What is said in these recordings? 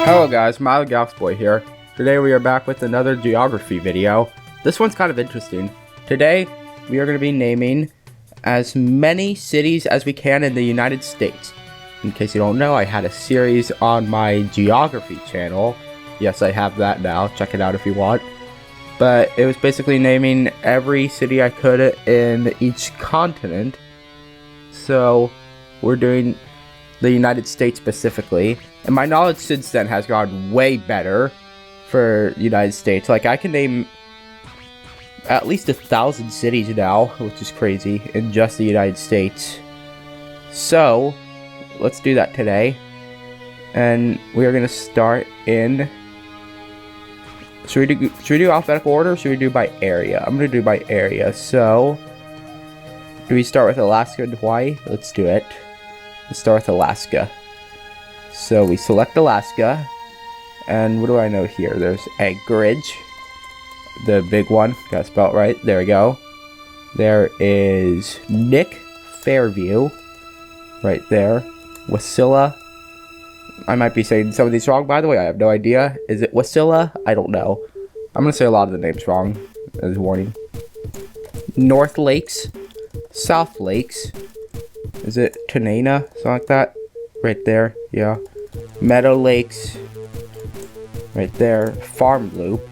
Hello guys, MileyGalaxyBoy here. Today we are back with another geography video. This one's kind of interesting. Today we are going to be naming as many cities as we can in the United States. In case you don't know, I had a series on my geography channel. Yes, I have that now. Check it out if you want. But it was basically naming every city I could in each continent. So we're doing the United States specifically, and my knowledge since then has gotten way better for United States. Like, I can name at least 1,000 cities now, which is crazy, in just the United States. So let's do that today, and we are gonna start in. Should we do alphabetical order, or should we do by area? I'm gonna do by area. So do we start with Alaska and Hawaii? Let's do it. Let's start with Alaska. So we select Alaska, and what do I know here? There's Anchorage, the big one. Got to spell it right. There we go. There is Nick Fairview, right there. Wasilla. I might be saying some of these wrong, by the way. I have no idea. Is it Wasilla? I don't know. I'm gonna say a lot of the names wrong as a warning. North Lakes, South Lakes. Is it Tanana? Something like that? Right there, yeah. Meadow Lakes. Right there. Farm Loop.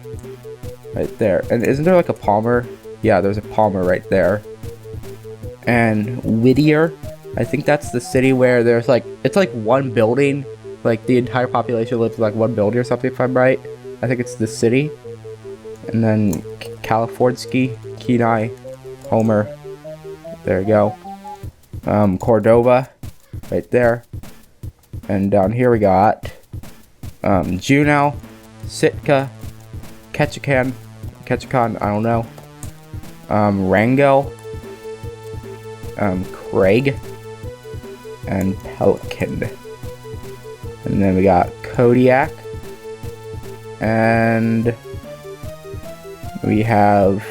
Right there. And isn't there like a Palmer? Yeah, there's a Palmer right there. And Whittier. I think that's the city where there's like, it's like one building. Like the entire population lives in like one building or something, if I'm right. I think it's the city. And then California, Kenai, Homer. There you go. Cordova, right there, and down here we got Juneau, Sitka, Ketchikan, I don't know, Wrangell, Craig, and Pelican, and then we got Kodiak, and we have,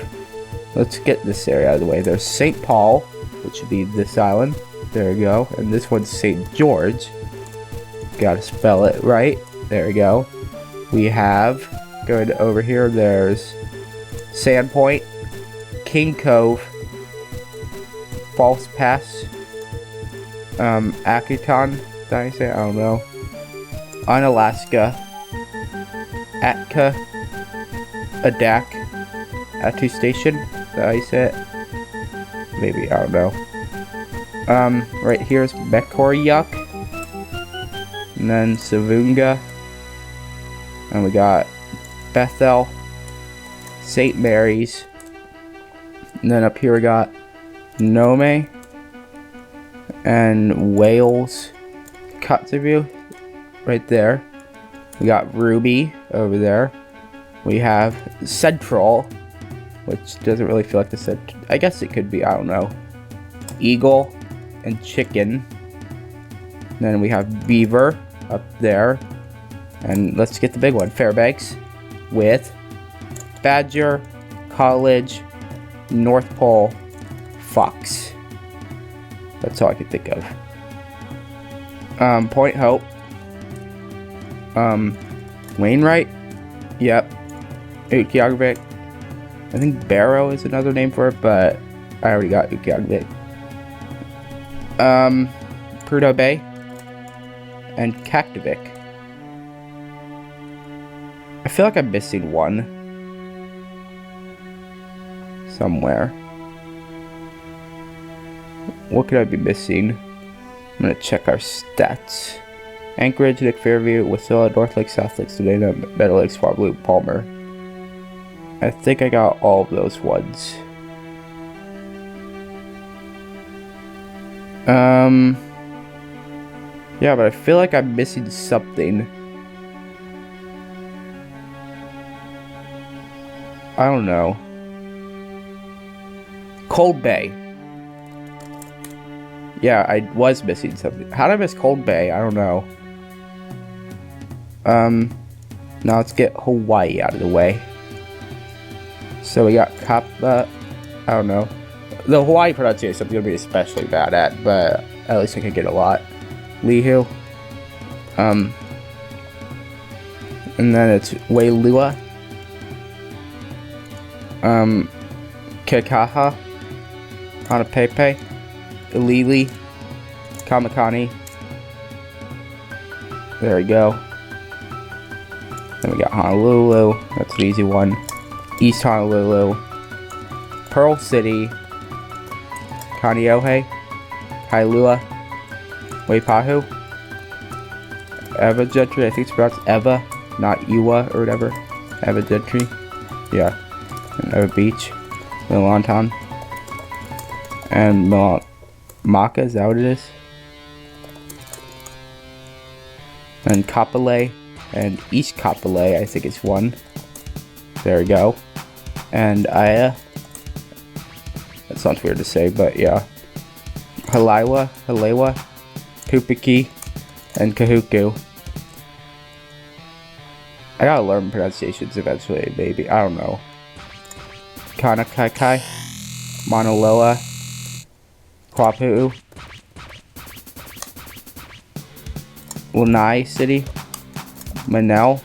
let's get this area out of the way. There's St. Paul, which would be this island. There we go. And this one's St. George. Gotta spell it right. There we go. We have, going over here, there's Sandpoint, King Cove, False Pass, Akutan, did I say? I don't know. Unalaska, Atka, Adak, Atu Station, did I say it? Maybe, I don't know. Right here is Mekoryuk, and then Savunga, and we got Bethel, St. Mary's, and then up here we got Nome, and Wales, Kotzebue, right there. We got Ruby over there. We have Central, which doesn't really feel like the set. I guess it could be, I don't know. Eagle and Chicken. And then we have Beaver up there. And let's get the big one, Fairbanks, with Badger, College, North Pole, Fox. That's all I could think of. Point Hope. Wainwright. Yep. Utqiagvik. I think Barrow is another name for it, but I already got Utqiagvik. Prudhoe Bay and Kaktovik. I feel like I'm missing one somewhere. What could I be missing? I'm gonna check our stats. Anchorage, Nick Fairview, Wasilla, North Lake, South Lake, Sedona, Meadow Lakes, Farm Loop, Palmer. I think I got all of those ones. Yeah, but I feel like I'm missing something. I don't know. Cold Bay. Yeah, I was missing something. How did I miss Cold Bay? I don't know. Now let's get Hawaii out of the way. So we got Kappa. I don't know. The Hawaii pronunciation I'm going to be especially bad at, but at least I can get a lot. Lihu. And then it's Wailua, Kekaha, Hanapepe, Ilili, Kamakani. There we go. Then we got Honolulu, that's the easy one. East Honolulu, Pearl City, Kaneohe, Kailua, Waipahu, Eva Gentry, I think it's pronounced Eva, not Iwa or whatever. Eva Gentry, yeah. And Eva Beach, Milanton, and Maka, is that what it is? And Kapolei, and East Kapolei, I think it's one. There we go. And Aya. That sounds weird to say, but yeah. Halewa, Kupiki, and Kahuku. I gotta learn pronunciations eventually, maybe. I don't know. Kanakakai, Mauna Loa, Kwapu, Lanai City, Manel,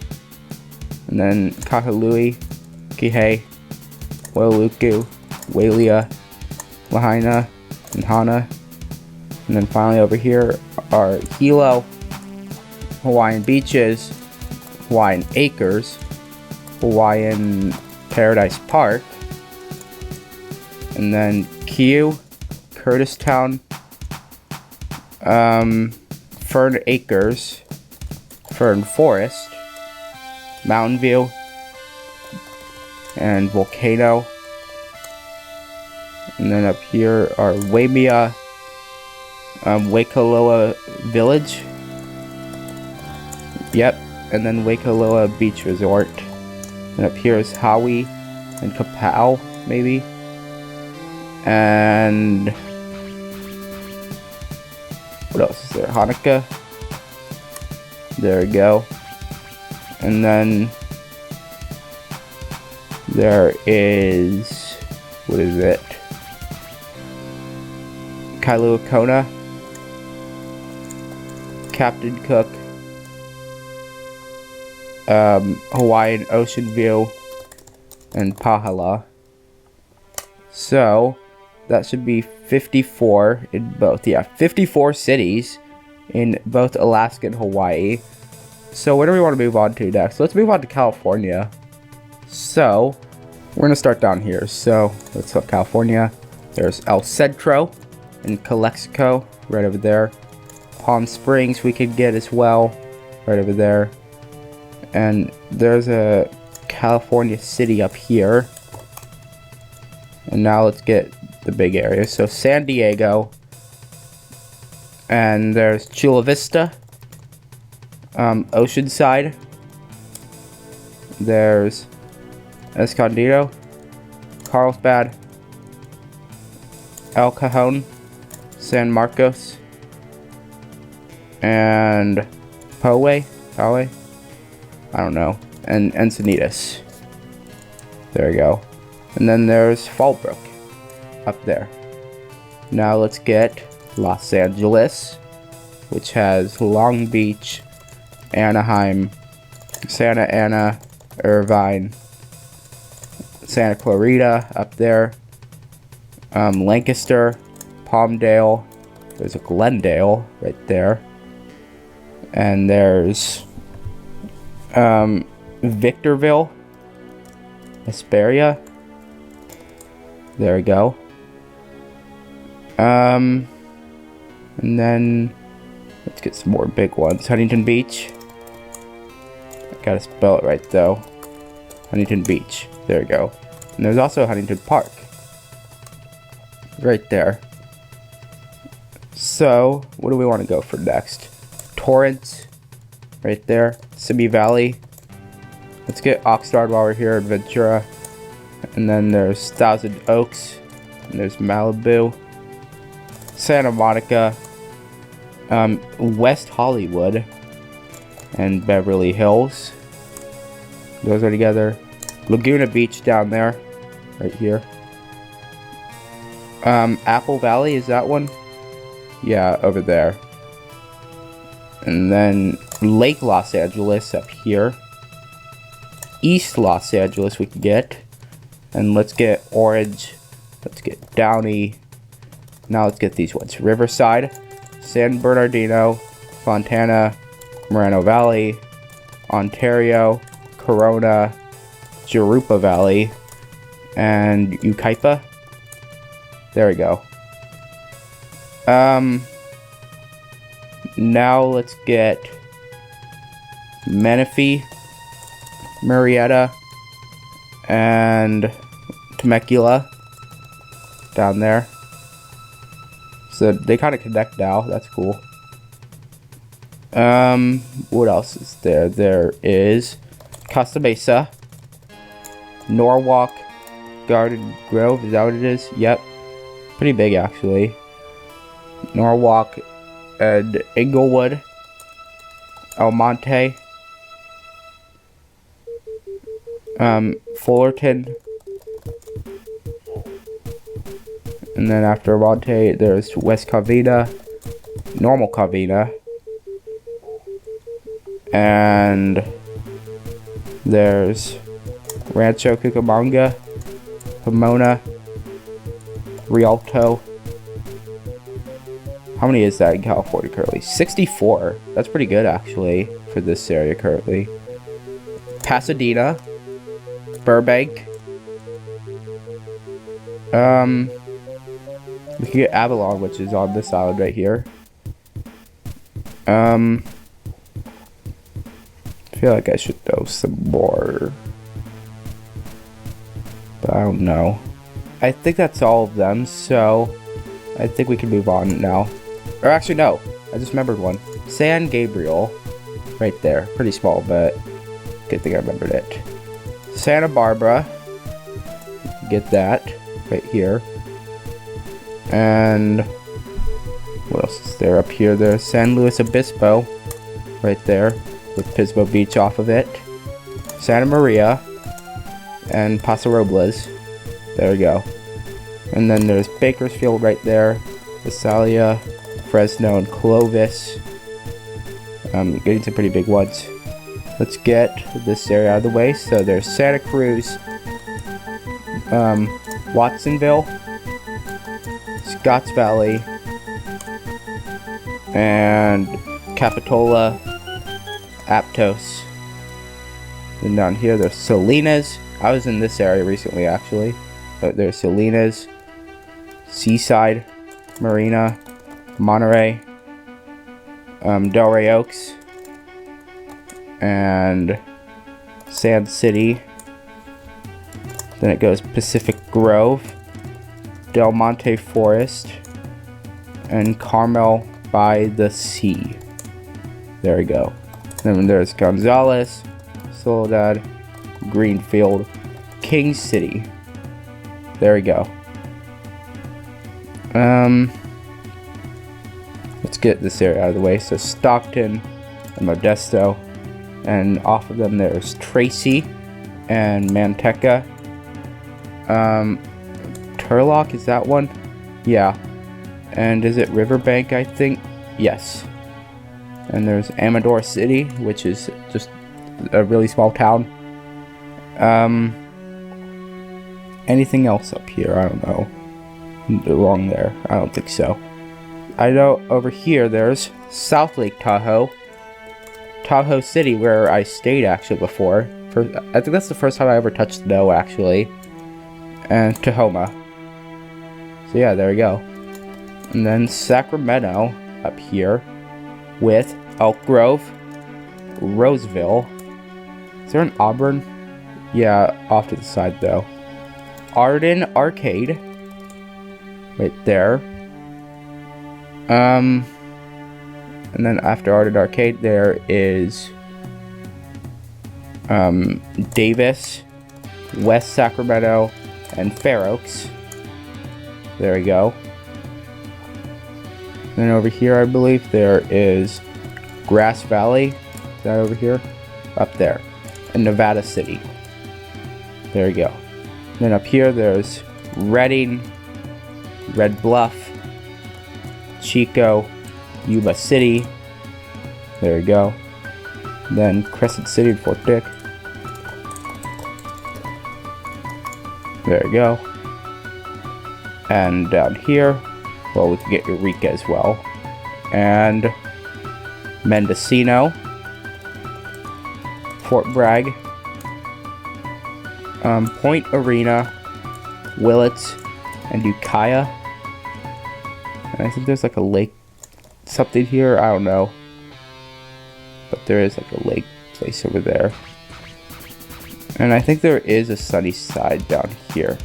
and then Kahului, Kihei, Wailuku, Wailea, Lahaina, and Hana. And then finally over here are Hilo, Hawaiian Beaches, Hawaiian Acres, Hawaiian Paradise Park, and then Kiu, Curtistown, Fern Acres, Fern Forest, Mountain View, and Volcano. And then up here are Waimea, Waikoloa Village. Yep, and then Waikoloa Beach Resort. And up here is Hawaii and Kapau, maybe. And what else is there? Hanukkah. There we go. And then there is, what is it? Kailua Kona, Captain Cook, Hawaiian Ocean View, and Pahala. So that should be 54 in both. Yeah, 54 cities in both Alaska and Hawaii. So where do we want to move on to next? Let's move on to California. So we're going to start down here. So let's look California. There's El Centro and Calexico right over there. Palm Springs we could get as well right over there. And there's a California City up here. And now let's get the big area. So San Diego. And there's Chula Vista. Oceanside. There's Escondido. Carlsbad. El Cajon. San Marcos. And Poway. I don't know. And Encinitas. There we go. And then there's Fallbrook up there. Now let's get Los Angeles, which has Long Beach, Anaheim, Santa Ana, Irvine, Santa Clarita up there, Lancaster, Palmdale, there's a Glendale right there, and there's Victorville, Hesperia, there we go, and then let's get some more big ones. Huntington Beach, I gotta spell it right though, Huntington Beach, there we go, and there's also Huntington Park, right there. So, what do we want to go for next? Torrance, right there. Simi Valley. Let's get Oxnard while we're here in Ventura. And then there's Thousand Oaks. And there's Malibu. Santa Monica. West Hollywood. And Beverly Hills. Those are together. Laguna Beach down there. Right here. Apple Valley, is that one? Yeah, over there. And then Lake Los Angeles up here. East Los Angeles we can get. And let's get Orange. Let's get Downey. Now let's get these ones. Riverside, San Bernardino, Fontana, Moreno Valley, Ontario, Corona, Jurupa Valley, and Yucaipa. There we go. Now let's get Menifee, Murrieta, and Temecula down there. So they kind of connect now. That's cool. What else is there? There is Costa Mesa, Norwalk, Garden Grove. Is that what it is? Yep. Pretty big, actually. Norwalk and Inglewood, El Monte, Fullerton, and then after Monte, there's West Covina, Normal Covina, and there's Rancho Cucamonga, Pomona, Rialto. How many is that in California currently? 64. That's pretty good, actually, for this area currently. Pasadena, Burbank. We can get Avalon, which is on this island right here. I feel like I should know some more, but I don't know. I think that's all of them, so I think we can move on now. Or actually, no. I just remembered one. San Gabriel. Right there. Pretty small, but good thing I remembered it. Santa Barbara. Get that. Right here. And what else is there up here? There's San Luis Obispo. Right there. With Pismo Beach off of it. Santa Maria. And Paso Robles. There we go. And then there's Bakersfield right there. Visalia, Fresno, and Clovis. Getting some pretty big ones. Let's get this area out of the way. So there's Santa Cruz, Watsonville, Scotts Valley, and Capitola, Aptos. And down here there's Salinas. I was in this area recently, actually. But there's Salinas, Seaside, Marina, Monterey, Delray Oaks, and Sand City. Then it goes Pacific Grove, Del Monte Forest, and Carmel by the Sea. There we go. Then there's Gonzales, Soledad, Greenfield, King City. There we go. Let's get this area out of the way. So Stockton and Modesto, and off of them there's Tracy and Manteca. Turlock, is that one? Yeah. And is it Riverbank, I think? Yes. And there's Amador City, which is just a really small town. Anything else up here? I don't know. Along there? I don't think so. I know over here there's South Lake Tahoe. Tahoe City, where I stayed actually before. I think that's the first time I ever touched snow, actually. And Tahoma. So yeah, there we go. And then Sacramento up here with Elk Grove, Roseville. Is there an Auburn? Yeah, off to the side though. Arden Arcade. Right there. And then after Arden Arcade there is Davis, West Sacramento, and Fair Oaks. There we go. Then over here I believe there is Grass Valley. Is that over here? Up there. And Nevada City. There we go. Then up here there's Redding, Red Bluff, Chico, Yuba City. There we go. Then Crescent City and Fort Dick. There you go. And down here, well, we can get Eureka as well. And Mendocino, Fort Bragg, Point Arena, Willits, and Ukiah. And I think there's like a lake, something here, I don't know. But there is like a lake place over there. And I think there is a Sunnyside down here.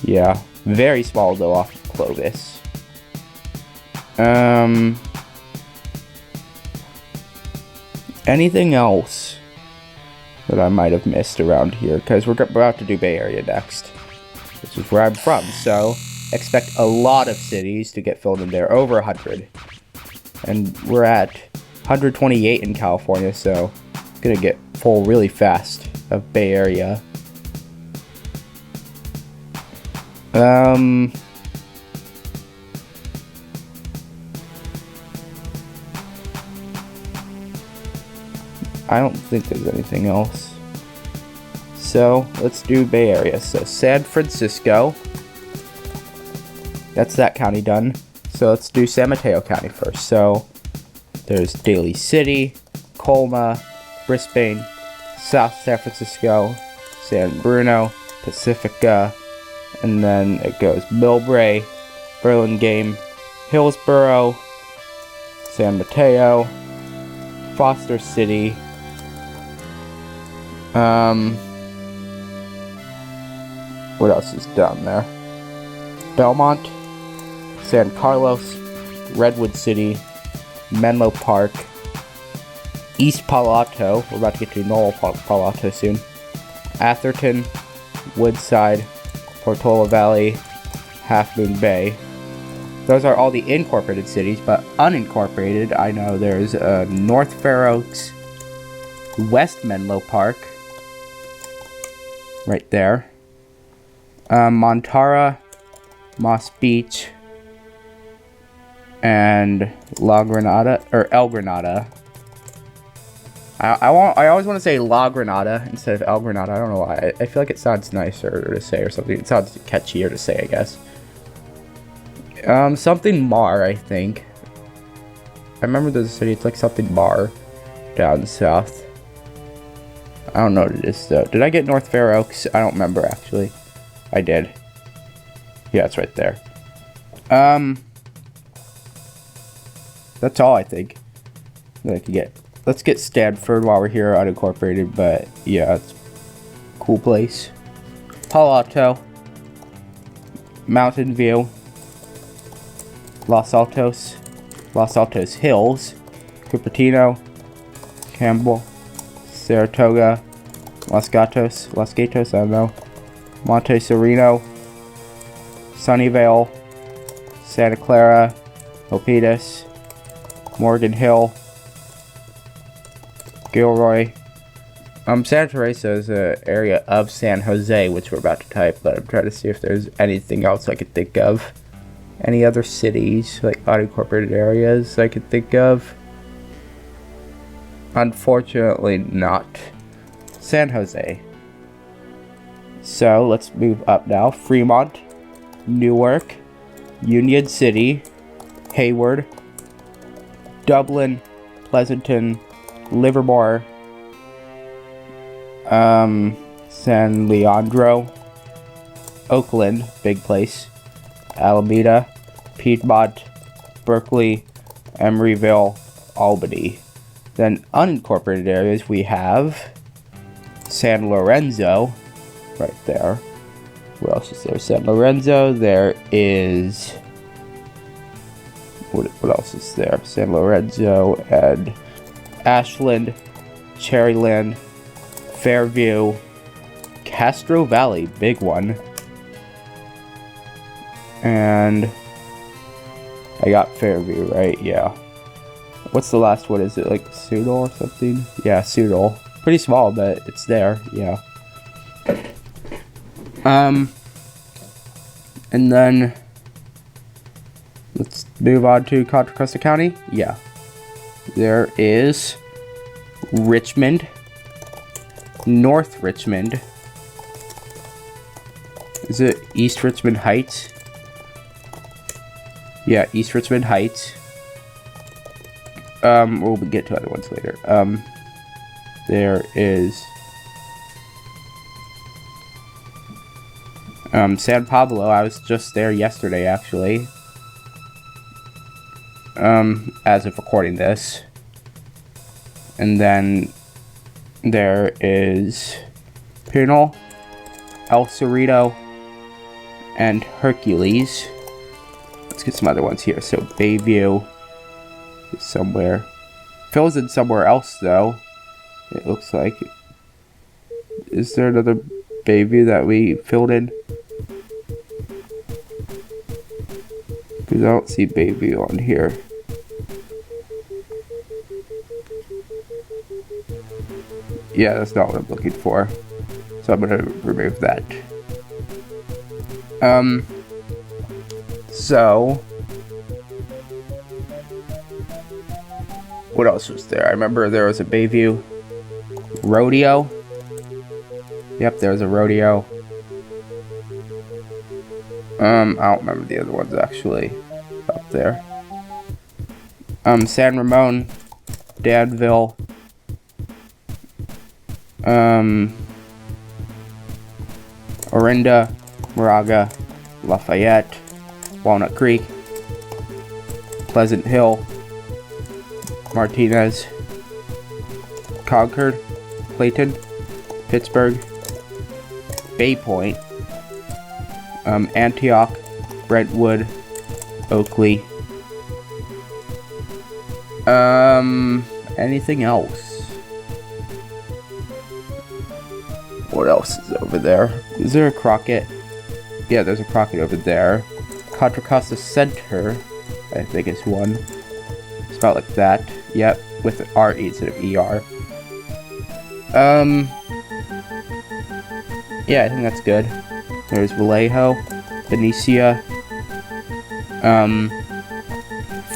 Yeah, very small though off Clovis. Anything else that I might have missed around here? Because we're about to do Bay Area next, which is where I'm from. So expect a lot of cities to get filled in there, over 100. And we're at 128 in California, so it's gonna get full really fast of Bay Area. I don't think there's anything else. So let's do Bay Area. So San Francisco. That's that county done. So let's do San Mateo County first. So there's Daly City, Colma, Brisbane, South San Francisco, San Bruno, Pacifica, and then it goes Millbrae, Burlingame, Hillsborough, San Mateo, Foster City, what else is down there? Belmont, San Carlos, Redwood City, Menlo Park, East Palo Alto, we're about to get to North Palo Alto soon, Atherton, Woodside, Portola Valley, Half Moon Bay. Those are all the incorporated cities, but unincorporated, I know there's North Fair Oaks, West Menlo Park, right there, Montara, Moss Beach, and La Granada, or El Granada. I always want to say La Granada instead of El Granada. I don't know why. I feel like it sounds nicer to say or something. It sounds catchier to say, I guess. Something Mar, I think. I remember there's a city, it's like something Mar down south. I don't know what it is though. Did I get North Fair Oaks? I don't remember actually. I did. Yeah, it's right there. That's all I think that I could get. Let's get Stanford while we're here, unincorporated, but yeah, it's a cool place. Palo Alto, Mountain View, Los Altos Hills, Cupertino, Campbell, Saratoga, Los Gatos, I don't know, Monte Sereno, Sunnyvale, Santa Clara, Milpitas, Morgan Hill, Gilroy. Santa Teresa is an area of San Jose, which we're about to type, but I'm trying to see if there's anything else I could think of. Any other cities, like unincorporated areas I could think of? Unfortunately not. San Jose. So let's move up now. Fremont, Newark, Union City, Hayward, Dublin, Pleasanton, Livermore, San Leandro, Oakland, big place, Alameda, Piedmont, Berkeley, Emeryville, Albany. Then unincorporated areas we have San Lorenzo, right there. What else is there? San Lorenzo, there is, what else is there? San Lorenzo and Ashland, Cherryland, Fairview, Castro Valley, big one. And I got Fairview, right? Yeah. What's the last one? Is it like Sudol or something? Yeah, Sudol. Pretty small, but it's there. Yeah. And then let's move on to Contra Costa County. Yeah. There is Richmond, North Richmond, Is it East Richmond Heights? Yeah, East Richmond Heights. We'll get to other ones later. There is San Pablo. I was just there yesterday, actually. As of recording this. And then there is Pinal, El Cerrito, and Hercules. Let's get some other ones here. So Bayview is somewhere. Phil's in somewhere else, though. It looks like. Is there another Bayview that we filled in? Because I don't see Bayview on here. Yeah, that's not what I'm looking for. So I'm gonna remove that. So what else was there? I remember there was a Bayview rodeo. Yep, there was a rodeo. I don't remember the other ones actually up there. San Ramon, Danville, Orinda, Moraga, Lafayette, Walnut Creek, Pleasant Hill, Martinez, Concord, Clayton, Pittsburgh, Bay Point, Antioch, Brentwood, Oakley. Anything else? What else is over there? Is there a Crockett? Yeah, there's a Crockett over there. Contra Costa Center, I think is one. It's about like that. Yep, with an R-E instead of E-R. Yeah, I think that's good. There's Vallejo, Benicia,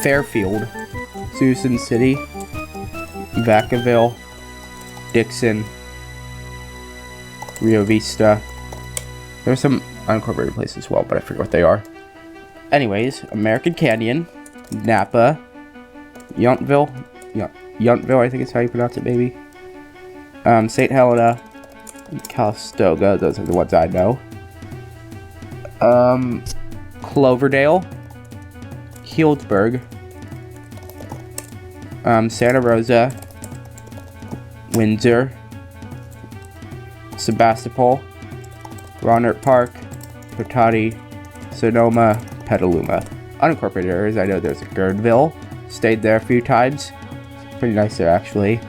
Fairfield, Susan City, Vacaville, Dixon, Rio Vista. There's some unincorporated places as well, but I forget what they are. Anyways, American Canyon, Napa, Yountville, Yountville, I think is how you pronounce it, maybe. St. Helena, Calistoga, those are the ones I know. Cloverdale, Healdsburg, Santa Rosa, Windsor, Sebastopol, Rohnert Park, Cotati, Sonoma, Petaluma. Unincorporated areas, I know there's a Girdville. Stayed there a few times. It's pretty nice there, actually.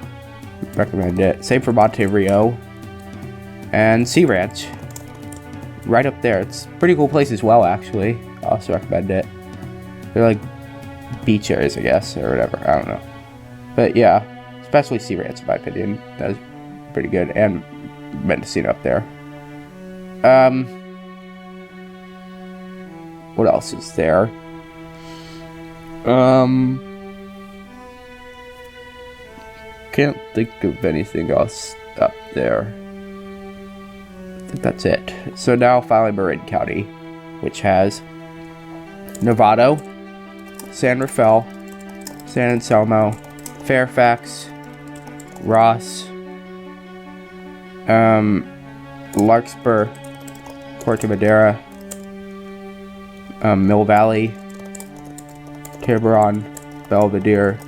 Recommend it. Same for Monte Rio. And Sea Ranch. Right up there. It's a pretty cool place as well, actually. I also recommend it. They're like beach areas, I guess, or whatever. I don't know. But yeah, especially Sea Ranch, in my opinion. That was pretty good. And Mendocino up there. What else is there? Can't think of anything else up there. I think that's it. So now finally Marin County, which has Novato, San Rafael, San Anselmo, Fairfax, Ross, Larkspur, Puerto Madera, Mill Valley, Tiburon, Belvedere,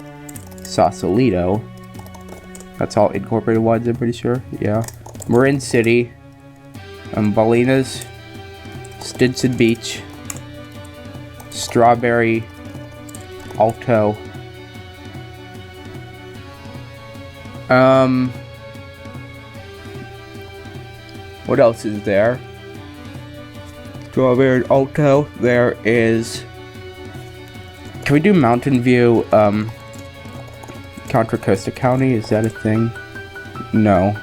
Sausalito. That's all incorporated ones, I'm pretty sure. Yeah. Marin City, Bolinas, Stinson Beach, Strawberry, Alto. What else is there? Strawberry, Alto. There is. Can we do Mountain View? Contra Costa County, is that a thing? No.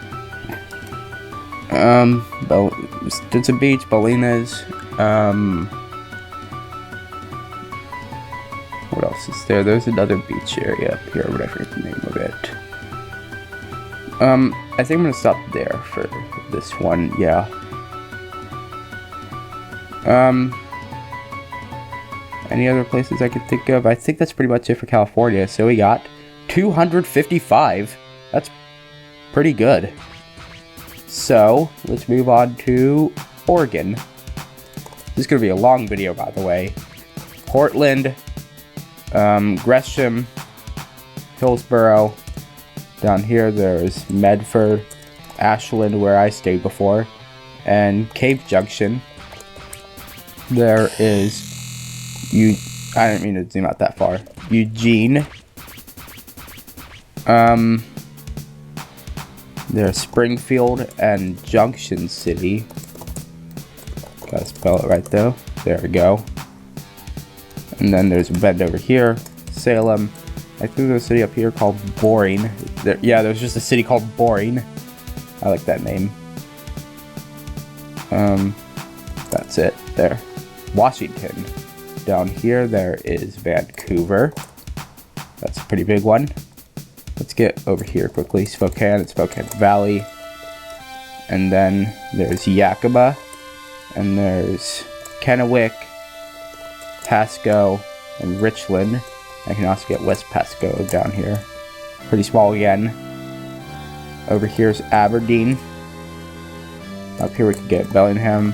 Stinson Beach, Bolinas, what else is there? There's another beach area up here, but I forget the name of it. I think I'm gonna stop there for this one, yeah. Any other places I could think of? I think that's pretty much it for California. So we got 255. That's pretty good. So let's move on to Oregon. This is going to be a long video, by the way. Portland, Gresham, Hillsboro. Down here there's Medford, Ashland, where I stayed before, and Cave Junction. There is I didn't mean to zoom out that far. Eugene. There's Springfield and Junction City. Gotta spell it right though. There we go. And then there's a bend over here. Salem. I think there's a city up here called Boring. There's just a city called Boring. I like that name. That's it there. Washington. Down here there is Vancouver. That's a pretty big one. Let's get over here quickly. Spokane and Spokane Valley. And then there's Yakima. And there's Kennewick, Pasco, and Richland. I can also get West Pasco down here. Pretty small again. Over here's Aberdeen. Up here we can get Bellingham,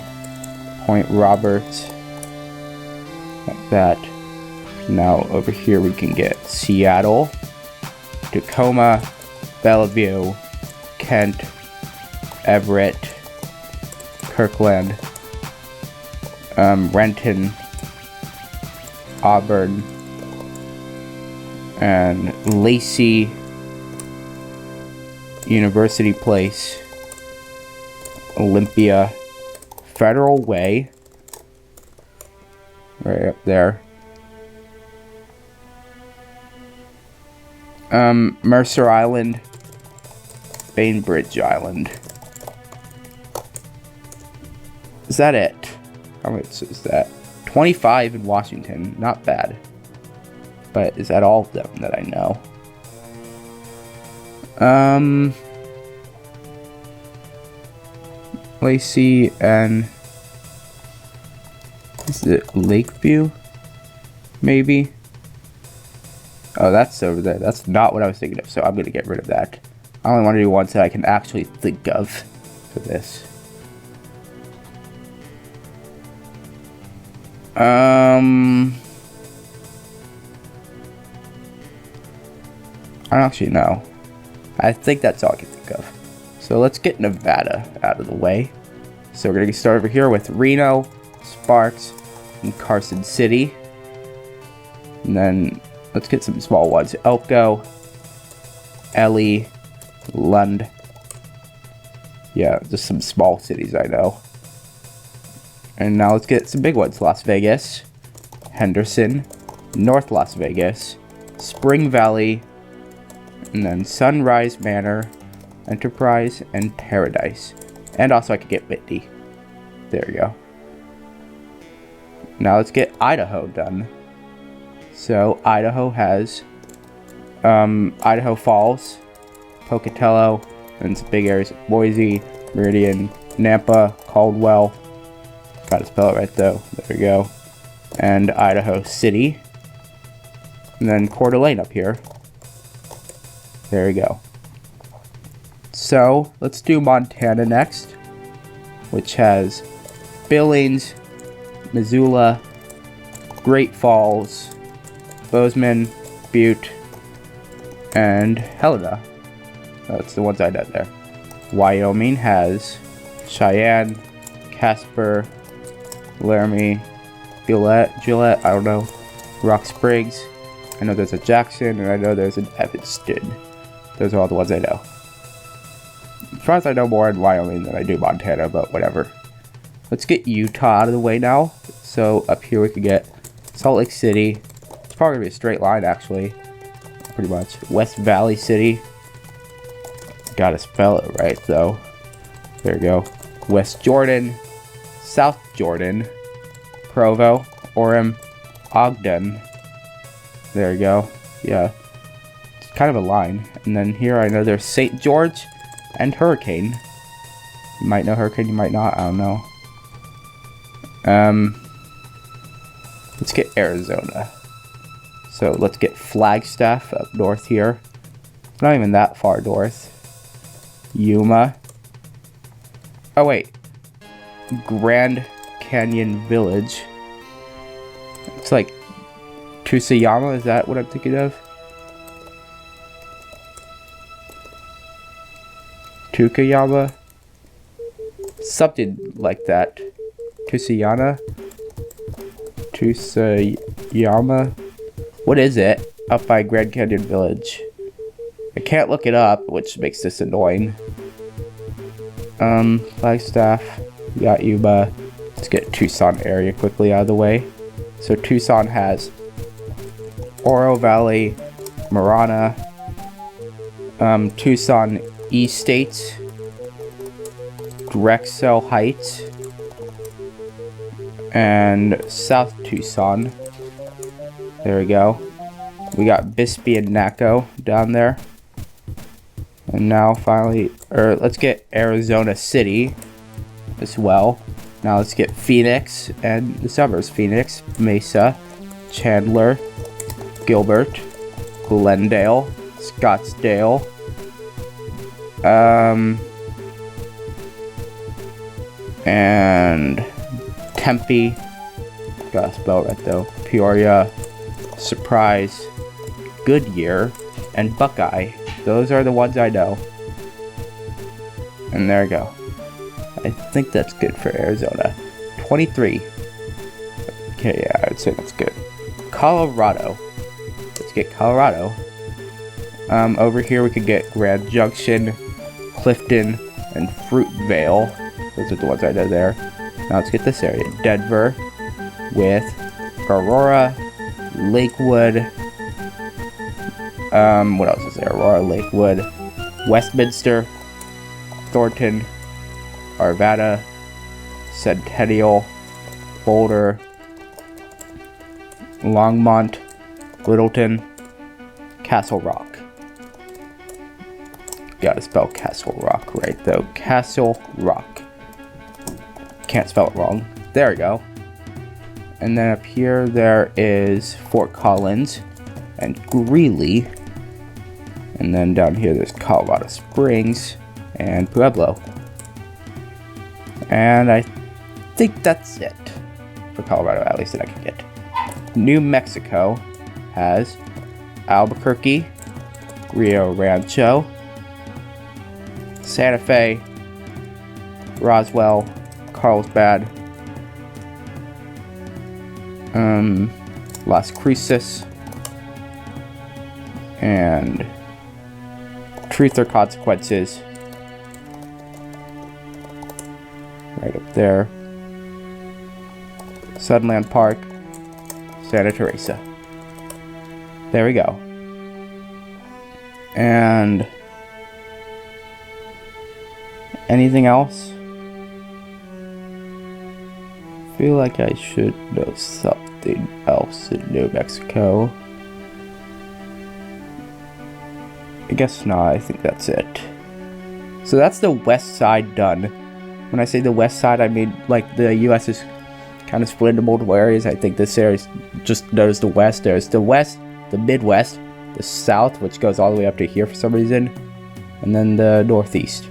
Point Roberts, like that. Now over here we can get Seattle, Tacoma, Bellevue, Kent, Everett, Kirkland, Renton, Auburn, and Lacey, University Place, Olympia, Federal Way, right up there, Mercer Island, Bainbridge Island. Is that it? How much is that? 25 in Washington, not bad. But is that all of them that I know? Lacey and... is it Lakeview? Maybe? Oh, that's over there. That's not what I was thinking of, so I'm gonna get rid of that. I only want to do ones that I can actually think of for this. I don't actually know. I think that's all I can think of. So let's get Nevada out of the way. So we're going to get started over here with Reno, Sparks, and Carson City. And then let's get some small ones. Elko, Ellie, Lund. Yeah, just some small cities I know. And now let's get some big ones. Las Vegas, Henderson, North Las Vegas, Spring Valley, and then Sunrise Manor, Enterprise, and Paradise. And also I could get Whitney. There we go. Now let's get Idaho done. So Idaho has Idaho Falls, Pocatello, and some big areas like Boise, Meridian, Nampa, Caldwell. Gotta spell it right though. There we go. And Idaho City. And then Coeur d'Alene up here. There we go. So let's do Montana next, which has Billings, Missoula, Great Falls, Bozeman, Butte, and Helena. That's the ones I did there. Wyoming has Cheyenne, Casper, Laramie, Gillette, I don't know, Rock Springs. I know there's a Jackson, and I know there's an Evanston. Those are all the ones I know. As far as I know more in Wyoming than I do Montana, but whatever. Let's get Utah out of the way now. So up here we could get Salt Lake City. It's probably gonna be a straight line actually. Pretty much. West Valley City. Gotta spell it right though. There we go. West Jordan. South Jordan. Provo. Orem. Ogden. There we go. Yeah. It's kind of a line. And then here I know there's St. George and Hurricane. You might know Hurricane, you might not. I don't know. Let's get Arizona. So let's get Flagstaff up north here. Not even that far north. Yuma. Oh wait. Grand Canyon Village. It's like Tusayama, is that what I'm thinking of? Tukayama? Something like that. Tusayama? Tusayama? What is it? Up by Grand Canyon Village. I can't look it up, which makes this annoying. Flagstaff. We got Yuma. Let's get Tucson area quickly out of the way. So Tucson has Oro Valley, Marana, Tucson East States, Drexel Heights, and South Tucson. There we go. We got Bisbee and Naco down there. And now finally, let's get Arizona City as well. Now let's get Phoenix and the suburbs. Phoenix, Mesa, Chandler, Gilbert, Glendale, Scottsdale, and Tempe, gotta spell right though, Peoria, Surprise, Goodyear, and Buckeye. Those are the ones I know. And there we go. I think that's good for Arizona. 23. Okay, yeah, I'd say that's good. Colorado. Let's get Colorado. Over here we could get Grand Junction, Clifton, and Fruitvale. Those are the ones I know there. Now let's get this area. Denver with Aurora, Lakewood. What else is there? Aurora, Lakewood, Westminster, Thornton, Arvada, Centennial, Boulder, Longmont, Littleton, Castle Rock. Gotta spell Castle Rock right though. Castle Rock. Can't spell it wrong. There we go. And then up here there is Fort Collins and Greeley. And then down here there's Colorado Springs and Pueblo. And I think that's it for Colorado, at least that I can get. New Mexico has Albuquerque, Rio Rancho, Santa Fe, Roswell, Carlsbad, Las Cruces, and Truth or Consequences. Right up there. Sunland Park, Santa Teresa. There we go. And anything else? I feel like I should know something else in New Mexico. I guess not. I think that's it. So that's the west side done. When I say the west side, I mean like the U.S. is kind of split into multiple areas. I think this area is just knows the west. There's the west, the Midwest, the south, which goes all the way up to here for some reason, and then the northeast.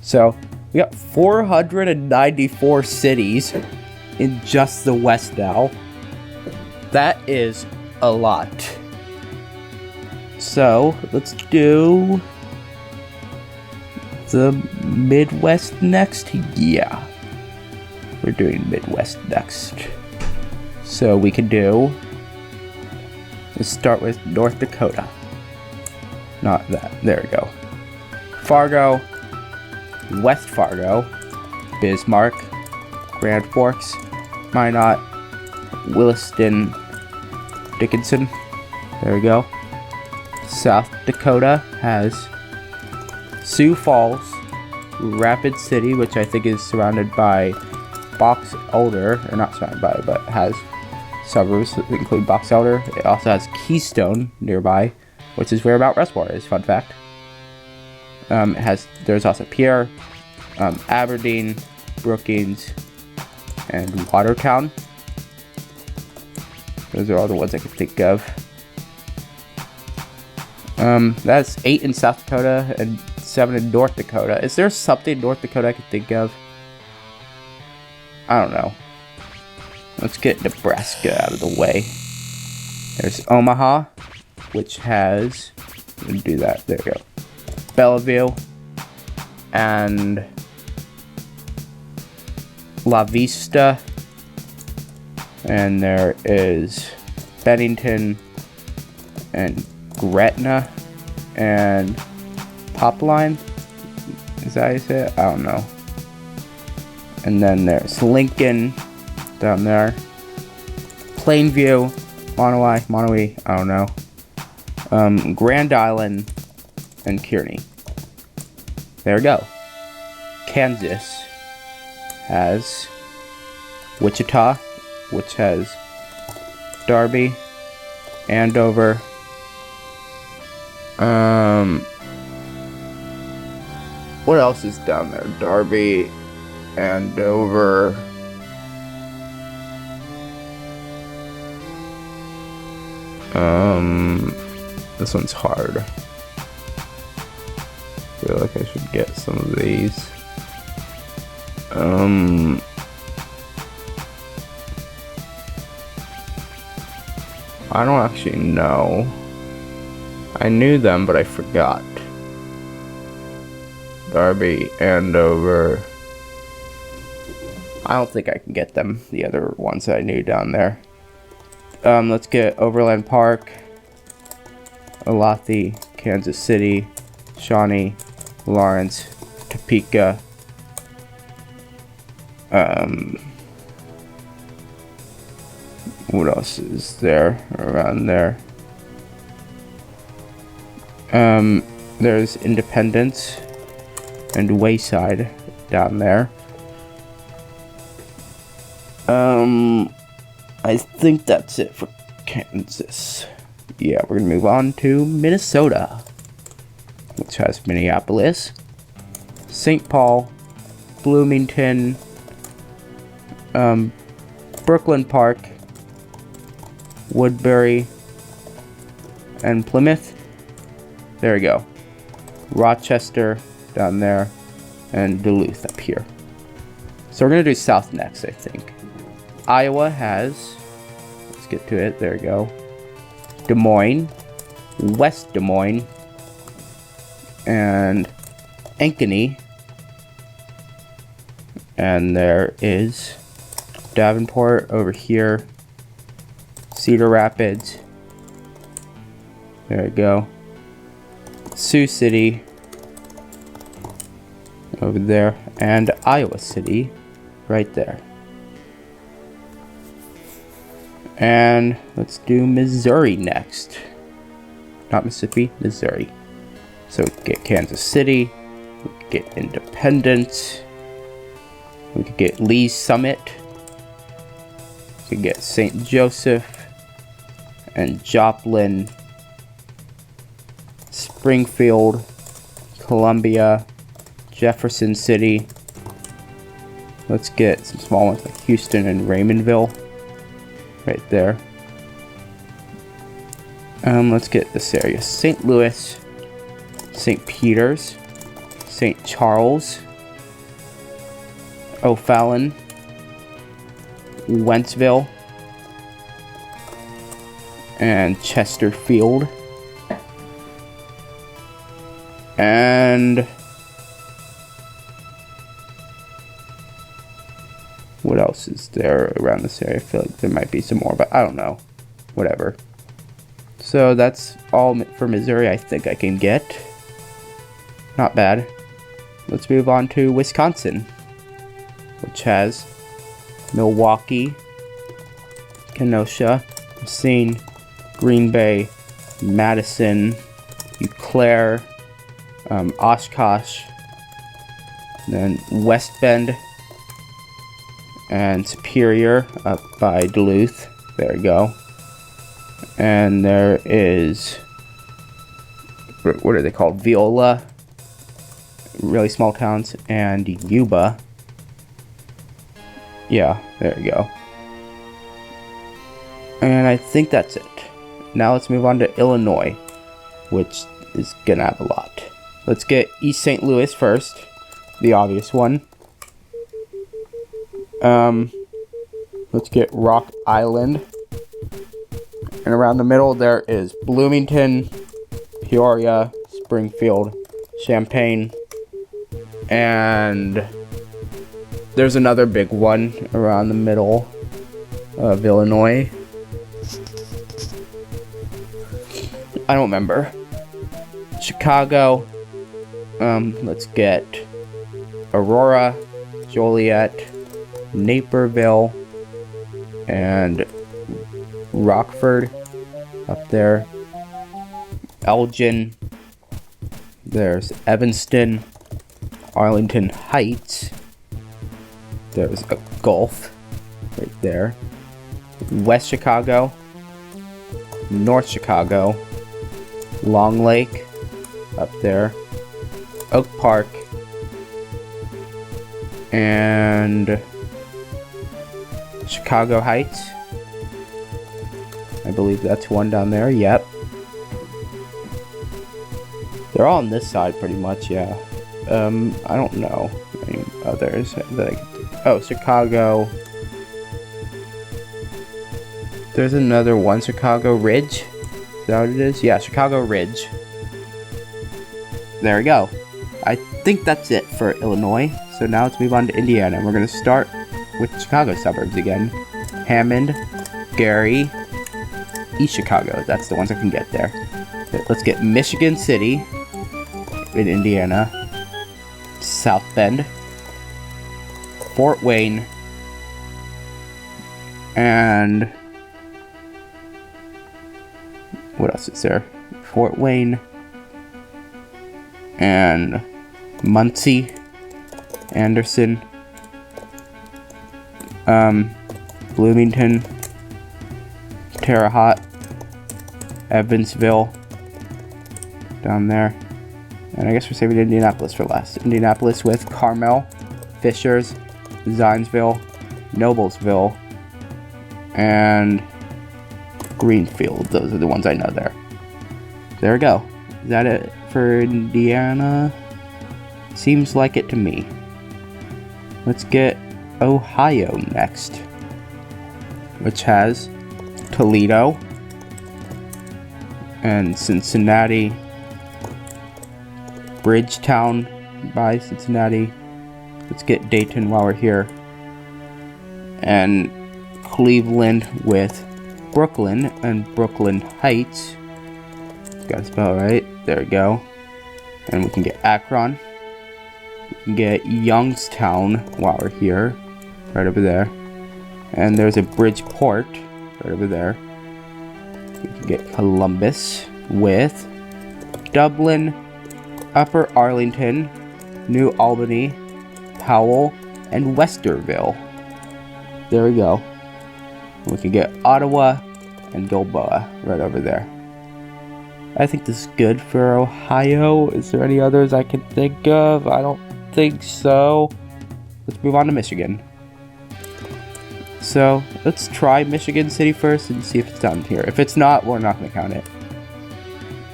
So we got 494 cities in just the west now. That is a lot. So let's do the Midwest next. Yeah, we're doing Midwest next. So we can do, let's start with North Dakota. Not that, there we go. Fargo, West Fargo, Bismarck, Grand Forks, Minot, Williston, Dickinson. There we go. South Dakota has Sioux Falls, Rapid City, which I think is surrounded by Box Elder, or not surrounded by, but has suburbs that include Box Elder. It also has Keystone nearby, which is where Mount Rushmore is, fun fact. There's also Pierre, Aberdeen, Brookings, and Watertown. Those are all the ones I can think of. That's 8 in South Dakota and 7 in North Dakota. Is there something in North Dakota I can think of? I don't know. Let's get Nebraska out of the way. There's Omaha, which has... Let me do that. There we go. Bellevue and La Vista. And there is Bennington and Gretna and Popline. Is that how you say it? I don't know. And then there's Lincoln down there. Plainview, Monterey, I don't know. Grand Island and Kearney. There we go. Kansas has Wichita, which has Darby, Andover, what else is down there? Darby, Andover, this one's hard. I feel like I should get some of these. I don't actually know. I knew them, but I forgot. Darby, Andover. I don't think I can get them, the other ones that I knew down there. Let's get Overland Park, Olathe, Kansas City, Shawnee, Lawrence, Topeka. What else is there around there? There's Independence and Wayside down there. I think that's it for Kansas. Yeah, we're gonna move on to Minnesota, which has Minneapolis, St. Paul, Bloomington, Brooklyn Park, Woodbury, and Plymouth. There we go. Rochester down there, and Duluth up here. So we're gonna do South next, I think. Iowa has, let's get to it, there we go. Des Moines, West Des Moines, and Ankeny. And there is Davenport over here, Cedar Rapids, there we go. Sioux City over there, and Iowa City right there. And let's do Missouri next. Not Mississippi, Missouri. So we could get Kansas City, we could get Independence, we could get Lee's Summit, we could get St. Joseph and Joplin, Springfield, Columbia, Jefferson City. Let's get some small ones like Houston and Raymondville right there. Let's get this area. St. Louis, St. Peter's, St. Charles, O'Fallon, Wentzville, and Chesterfield. And what else is there around this area? I feel like there might be some more, but I don't know. Whatever. So that's all for Missouri I think I can get. Not bad. Let's move on to Wisconsin, which has Milwaukee, Kenosha, Racine, Green Bay, Madison, Eau Claire, Oshkosh, then West Bend, and Superior up by Duluth. There we go. And there is, what are they called? Viola, really small towns, and Yuba. Yeah, there you go. And I think that's it. Now let's move on to Illinois, which is gonna have a lot. Let's get East St. Louis first, the obvious one. Let's get Rock Island. And around the middle there is Bloomington, Peoria, Springfield, Champaign, and there's another big one around the middle of Illinois. I don't remember. Chicago. Let's get Aurora, Joliet, Naperville, and Rockford up there. Elgin. There's Evanston, Arlington Heights. There's a Gulf right there. West Chicago, North Chicago, Long Lake up there, Oak Park, and Chicago Heights. I believe that's one down there. Yep. They're all on this side pretty much, yeah. I don't know any others that I could do. Oh, Chicago. There's another one, Chicago Ridge. Is that what it is? Yeah, Chicago Ridge. There we go. I think that's it for Illinois. So now let's move on to Indiana. We're going to start with Chicago suburbs again. Hammond, Gary, East Chicago. That's the ones I can get there. Let's get Michigan City in Indiana. South Bend, Fort Wayne, and what else is there? Fort Wayne and Muncie, Anderson, Bloomington, Terre Haute, Evansville, down there. And I guess we're saving Indianapolis for last. Indianapolis with Carmel, Fishers, Zionsville, Noblesville, and Greenfield. Those are the ones I know there. There we go. Is that it for Indiana? Seems like it to me. Let's get Ohio next, which has Toledo and Cincinnati, Bridgetown by Cincinnati. Let's get Dayton while we're here. And Cleveland with Brooklyn and Brooklyn Heights. Gotta spell it right. There we go. And we can get Akron. We can get Youngstown while we're here. Right over there. And there's a Bridgeport right over there. We can get Columbus with Dublin, Upper Arlington, New Albany, Powell, and Westerville. There we go. We can get Ottawa and Gilboa right over there. I think this is good for Ohio. Is there any others I can think of? I don't think so. Let's move on to Michigan. So let's try Michigan City first and see if it's down here. If it's not, we're not going to count it.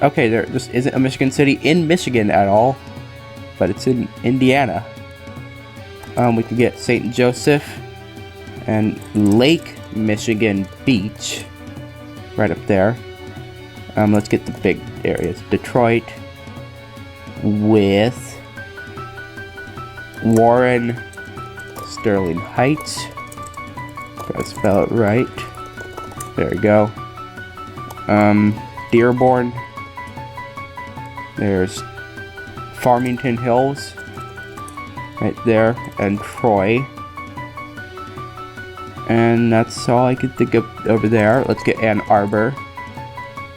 Okay, there just isn't a Michigan City in Michigan at all, but it's in Indiana. We can get St. Joseph and Lake Michigan Beach right up there. Let's get the big areas. Detroit with Warren, Sterling Heights. Gotta spell it right. There we go. Dearborn. There's Farmington Hills right there, and Troy. And that's all I could think of over there. Let's get Ann Arbor.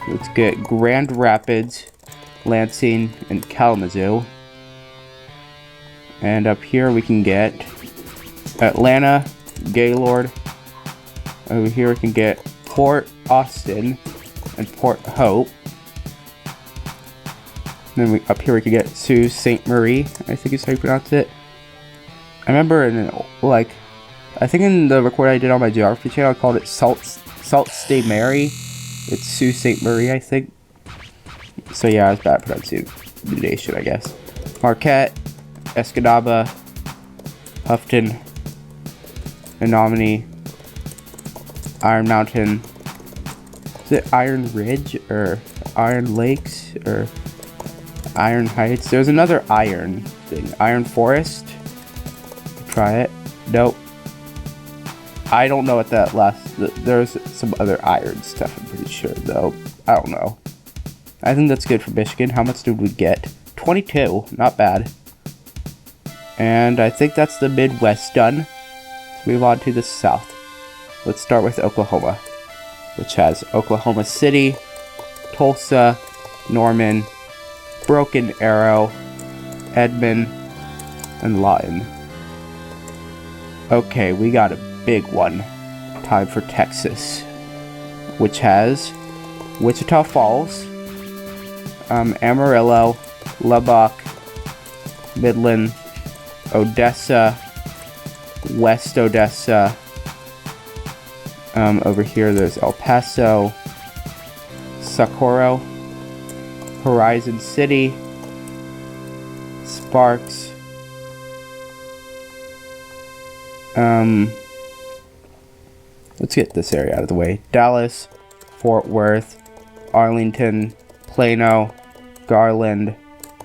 Let's get Grand Rapids, Lansing, and Kalamazoo. And up here we can get Atlanta, Gaylord. Over here we can get Port Austin and Port Hope. And then up here we can get Sault Ste. Marie, I think is how you pronounce it. I remember in like I think in the recording I did on my geography channel, I called it Sault Ste. Marie. It's Sault Ste. Marie, I think. So yeah, it's bad pronunciation, I guess. Marquette, Escanaba, Houghton, Menominee, Iron Mountain. Is it Iron Ridge or Iron Lakes or Iron Heights? There's another iron thing. Iron Forest. Try it. Nope. I don't know what that there's some other iron stuff, I'm pretty sure, though. I don't know. I think that's good for Michigan. How much did we get? 22. Not bad. And I think that's the Midwest done. Let's move on to the South. Let's start with Oklahoma, which has Oklahoma City, Tulsa, Norman, Broken Arrow, Edmond, and Lawton. Okay, we got a big one. Time for Texas, which has Wichita Falls, Amarillo, Lubbock, Midland, Odessa, West Odessa. Over here there's El Paso, Socorro, Horizon City, Sparks, let's get this area out of the way. Dallas, Fort Worth, Arlington, Plano, Garland,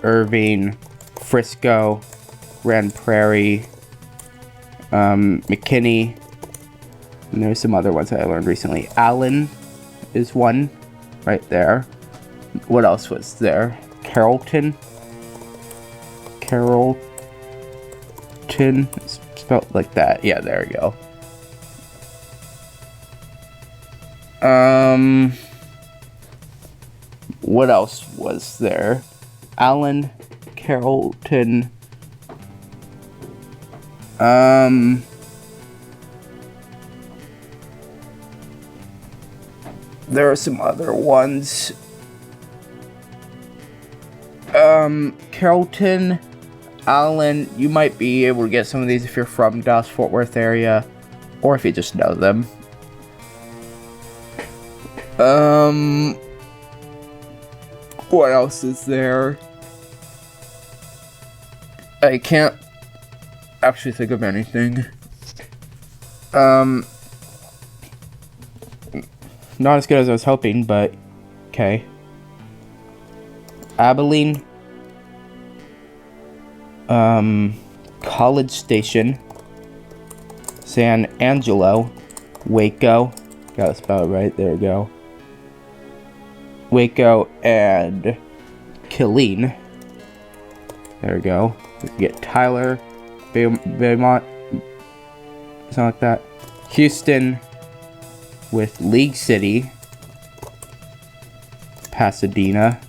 Irving, Frisco, Grand Prairie, McKinney, and there's some other ones that I learned recently. Allen is one right there. What else was there? Carrollton, spelled like that. Yeah, there we go. What else was there? Allen, Carrollton. There are some other ones. Carrollton, Allen, you might be able to get some of these if you're from Dallas-Fort Worth area, or if you just know them. What else is there? I can't actually think of anything. Not as good as I was hoping, but okay. Abilene, College Station, San Angelo, Waco, got it spelled right, there we go. Waco and Killeen, there we go. We can get Tyler, Beaumont, something like that. Houston with League City, Pasadena,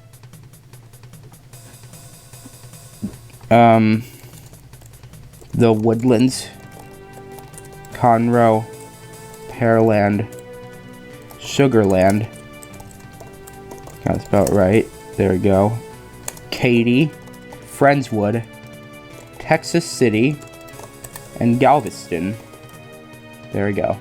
The Woodlands, Conroe, Pearland, Sugarland, got it spelled right, there we go. Katy, Friendswood, Texas City, and Galveston, there we go.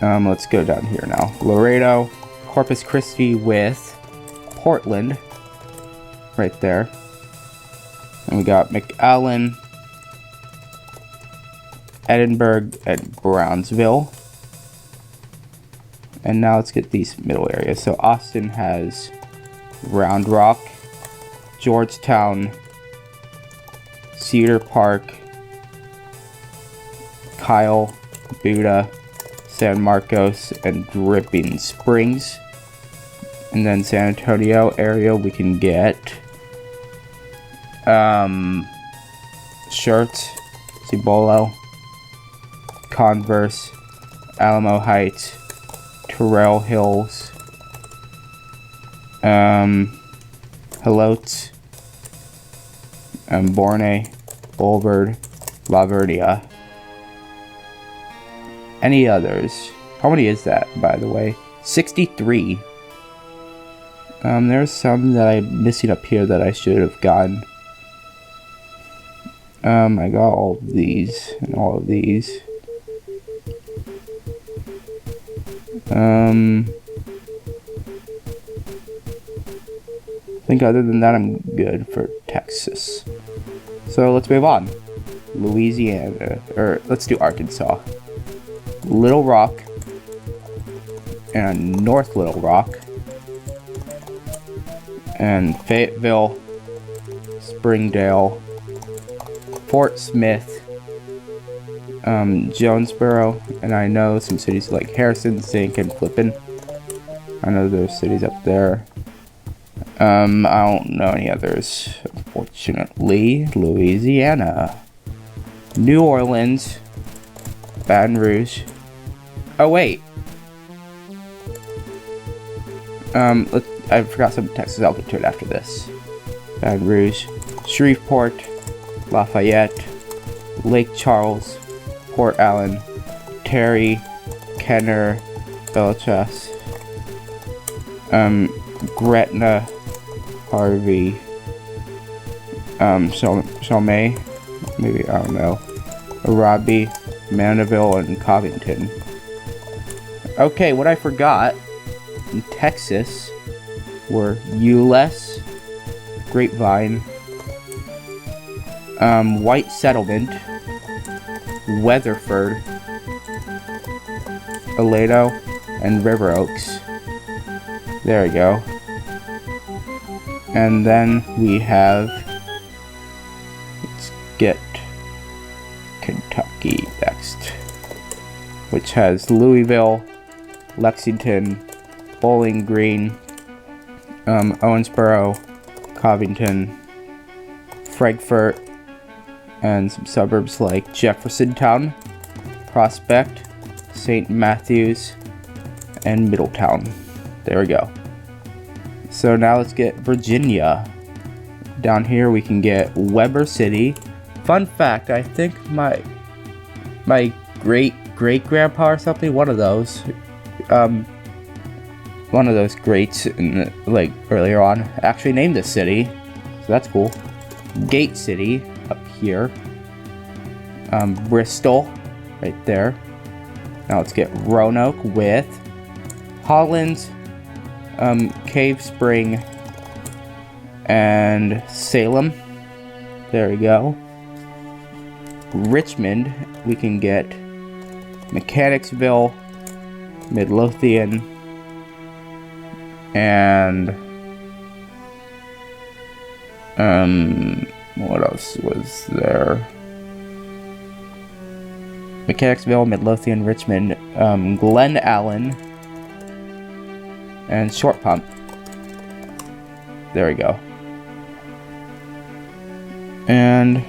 Let's go down here now. Laredo, Corpus Christi with Portland, right there. And we got McAllen, Edinburgh, and Brownsville. And now let's get these middle areas. So Austin has Round Rock, Georgetown, Cedar Park, Kyle, Buda, San Marcos, and Dripping Springs. And then San Antonio area we can get Shirts, Cibolo, Converse, Alamo Heights, Terrell Hills, Helotes, Borne, Bulverde, La Vernia. Any others? How many is that, by the way? 63. There's some that I'm missing up here that I should have gotten. I got all of these and all of these. I think other than that, I'm good for Texas. So let's move on. Louisiana, or let's do Arkansas. Little Rock and North Little Rock and Fayetteville, Springdale, Fort Smith, Jonesboro, and I know some cities like Harrison, Zink, and Flippin. I know there's cities up there. I don't know any others, unfortunately. Louisiana, New Orleans, Baton Rouge. Oh wait. I forgot some Texas. I'll get to it after this. Baton Rouge, Shreveport, Lafayette, Lake Charles, Port Allen, Terry, Kenner, Belchas, Gretna, Harvey, Chalmette, maybe, I don't know, Arabi, Mandeville, and Covington. Okay, what I forgot in Texas were Euless, Grapevine, White Settlement, Weatherford, Aledo, and River Oaks. There we go. And then we have, let's get Kentucky next, which has Louisville, Lexington, Bowling Green, Owensboro, Covington, Frankfort, and some suburbs like Jeffersontown, Prospect, St. Matthews, and Middletown. There we go. So now let's get Virginia. Down here we can get Weber City. Fun fact, I think my great-grandpa or something, one of those greats in like earlier on actually named this city. So that's cool. Gate City up here. Bristol right there. Now let's get Roanoke with Hollins, Cave Spring, and Salem. There we go. Richmond, we can get Mechanicsville, Midlothian, and what else was there? Mechanicsville, Midlothian, Richmond, Glen Allen, and Short Pump. There we go. And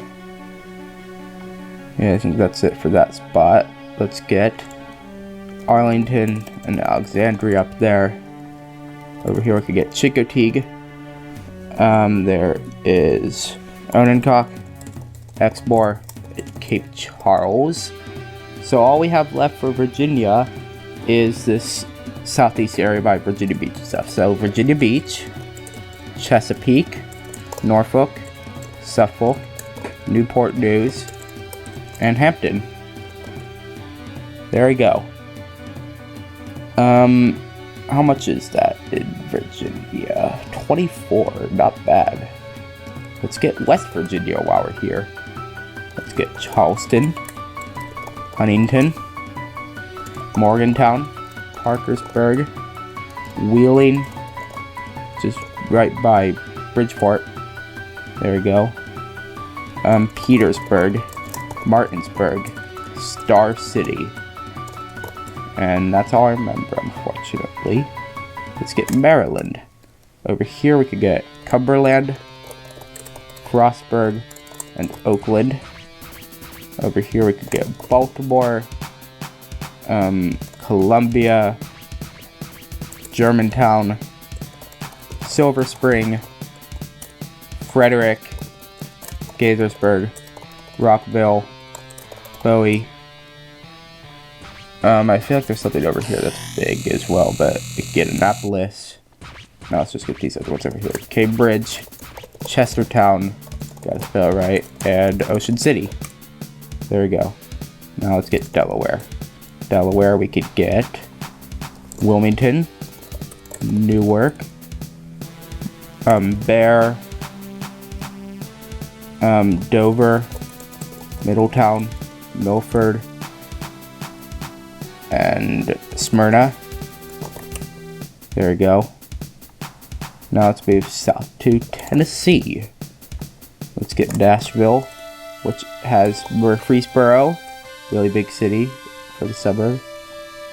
yeah, I think that's it for that spot. Let's get Arlington and Alexandria up there. Over here we could get Chincoteague. There is Ononcock, Exmoor, Cape Charles. So all we have left for Virginia is this southeast area by Virginia Beach and stuff. So Virginia Beach, Chesapeake, Norfolk, Suffolk, Newport News, and Hampton. There we go. How much is that in Virginia? 24, not bad. Let's get West Virginia while we're here. Let's get Charleston, Huntington, Morgantown, Parkersburg, Wheeling, just right by Bridgeport. There we go. Petersburg, Martinsburg, Star City. And that's all I remember, unfortunately. Let's get Maryland. Over here we could get Cumberland, Frostburg, and Oakland. Over here we could get Baltimore, Columbia, Germantown, Silver Spring, Frederick, Gaithersburg, Rockville, Bowie. I feel like there's something over here that's big as well, but we can get Annapolis. Now let's just get these other ones over here. Cambridge, Chestertown, Gotta spell it right. And Ocean City. There we go. Now let's get Delaware. Delaware, we could get Wilmington, Newark, Bear, Dover, Middletown, Milford, and Smyrna. There we go. Now let's move south to Tennessee. Let's get Nashville, which has Murfreesboro, really big city for the suburb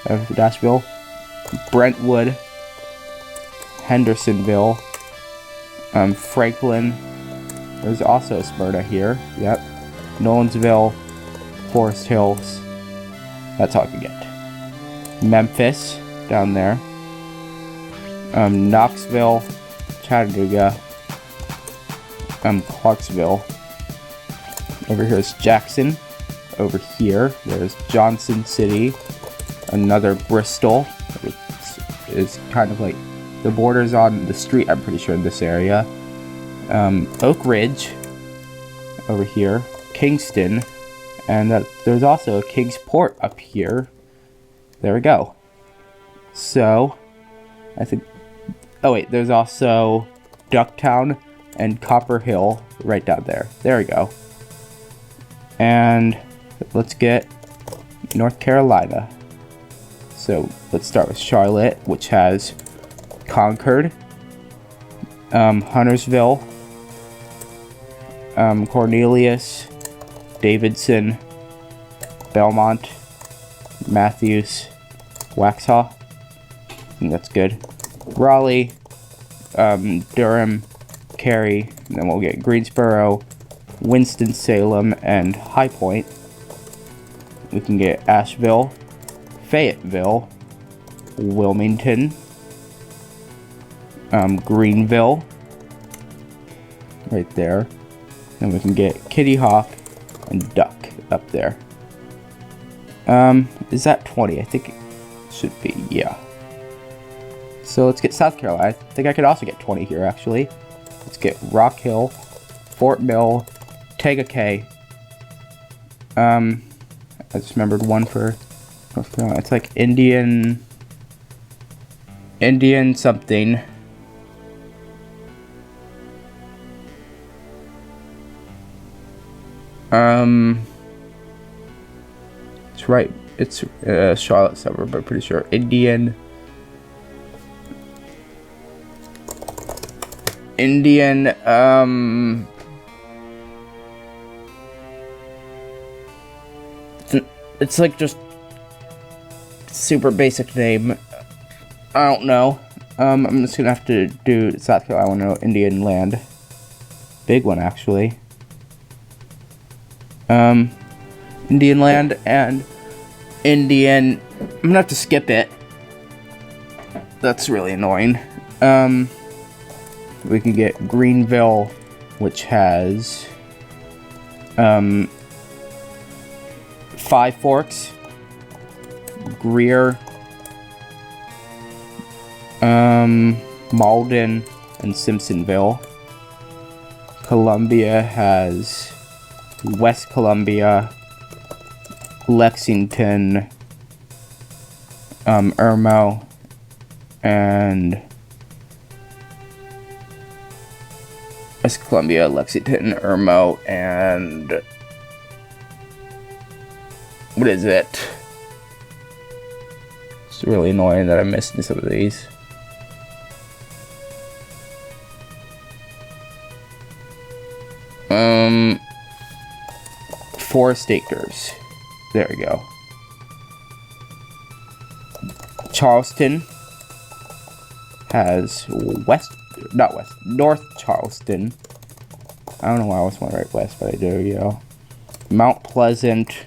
of Nashville. Brentwood, Hendersonville, Franklin. There's also Smyrna here. Yep. Nolensville, Forest Hills. That's all I can get. Memphis down there. Knoxville, Chattanooga, Clarksville. Over here is Jackson. Over here, there's Johnson City. Another Bristol. It's kind of like the borders on the street, I'm pretty sure, in this area. Oak Ridge over here. Kingston. And there's also Kingsport up here. There we go. So, I think... Oh wait, there's also Ducktown and Copper Hill right down there. There we go. And let's get North Carolina. So let's start with Charlotte, which has Concord, Huntersville, Cornelius, Davidson, Belmont, Matthews, Waxhaw. I think that's good. Raleigh, Durham, Cary, and then we'll get Greensboro, Winston-Salem, and High Point. We can get Asheville, Fayetteville, Wilmington, Greenville, right there. Then we can get Kitty Hawk and Duck up there. Is that 20? I think it should be, yeah. So let's get South Carolina. I think I could also get 20 here, actually. Let's get Rock Hill, Fort Mill, Tegakay. I just remembered one for North Carolina. It's like Indian something. It's right. It's Charlotte suburb, I'm pretty sure. Indian, it's like just super basic name. I don't know. I'm just gonna have to do South Carolina. I want to know Indian land. Big one, actually. Indian land and Indian. I'm gonna have to skip it. That's really annoying. We can get Greenville, which has Five Forks, Greer, Malden, and Simpsonville. Columbia has West Columbia, Lexington, Irmo, and West Columbia, Lexington, Irmo, and what is it? It's really annoying that I'm missing some of these. Forest Acres. There we go. Charleston has North Charleston. I don't know why I always want to write west, but I do, yo. Mount Pleasant.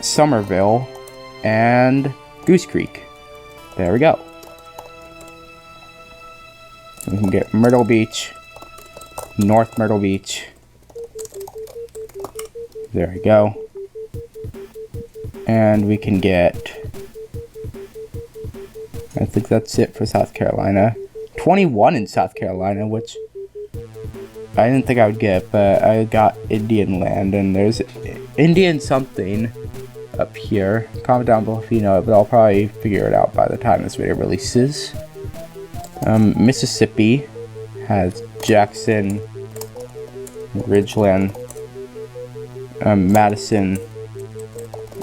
Somerville. And Goose Creek. There we go. We can get Myrtle Beach. North Myrtle Beach. There we go. And we can get... I think that's it for South Carolina. 21 in South Carolina, which I didn't think I would get, but I got Indian land, and there's Indian something up here. Comment down below if you know it, but I'll probably figure it out by the time this video releases. Mississippi has Jackson, Ridgeland, Madison,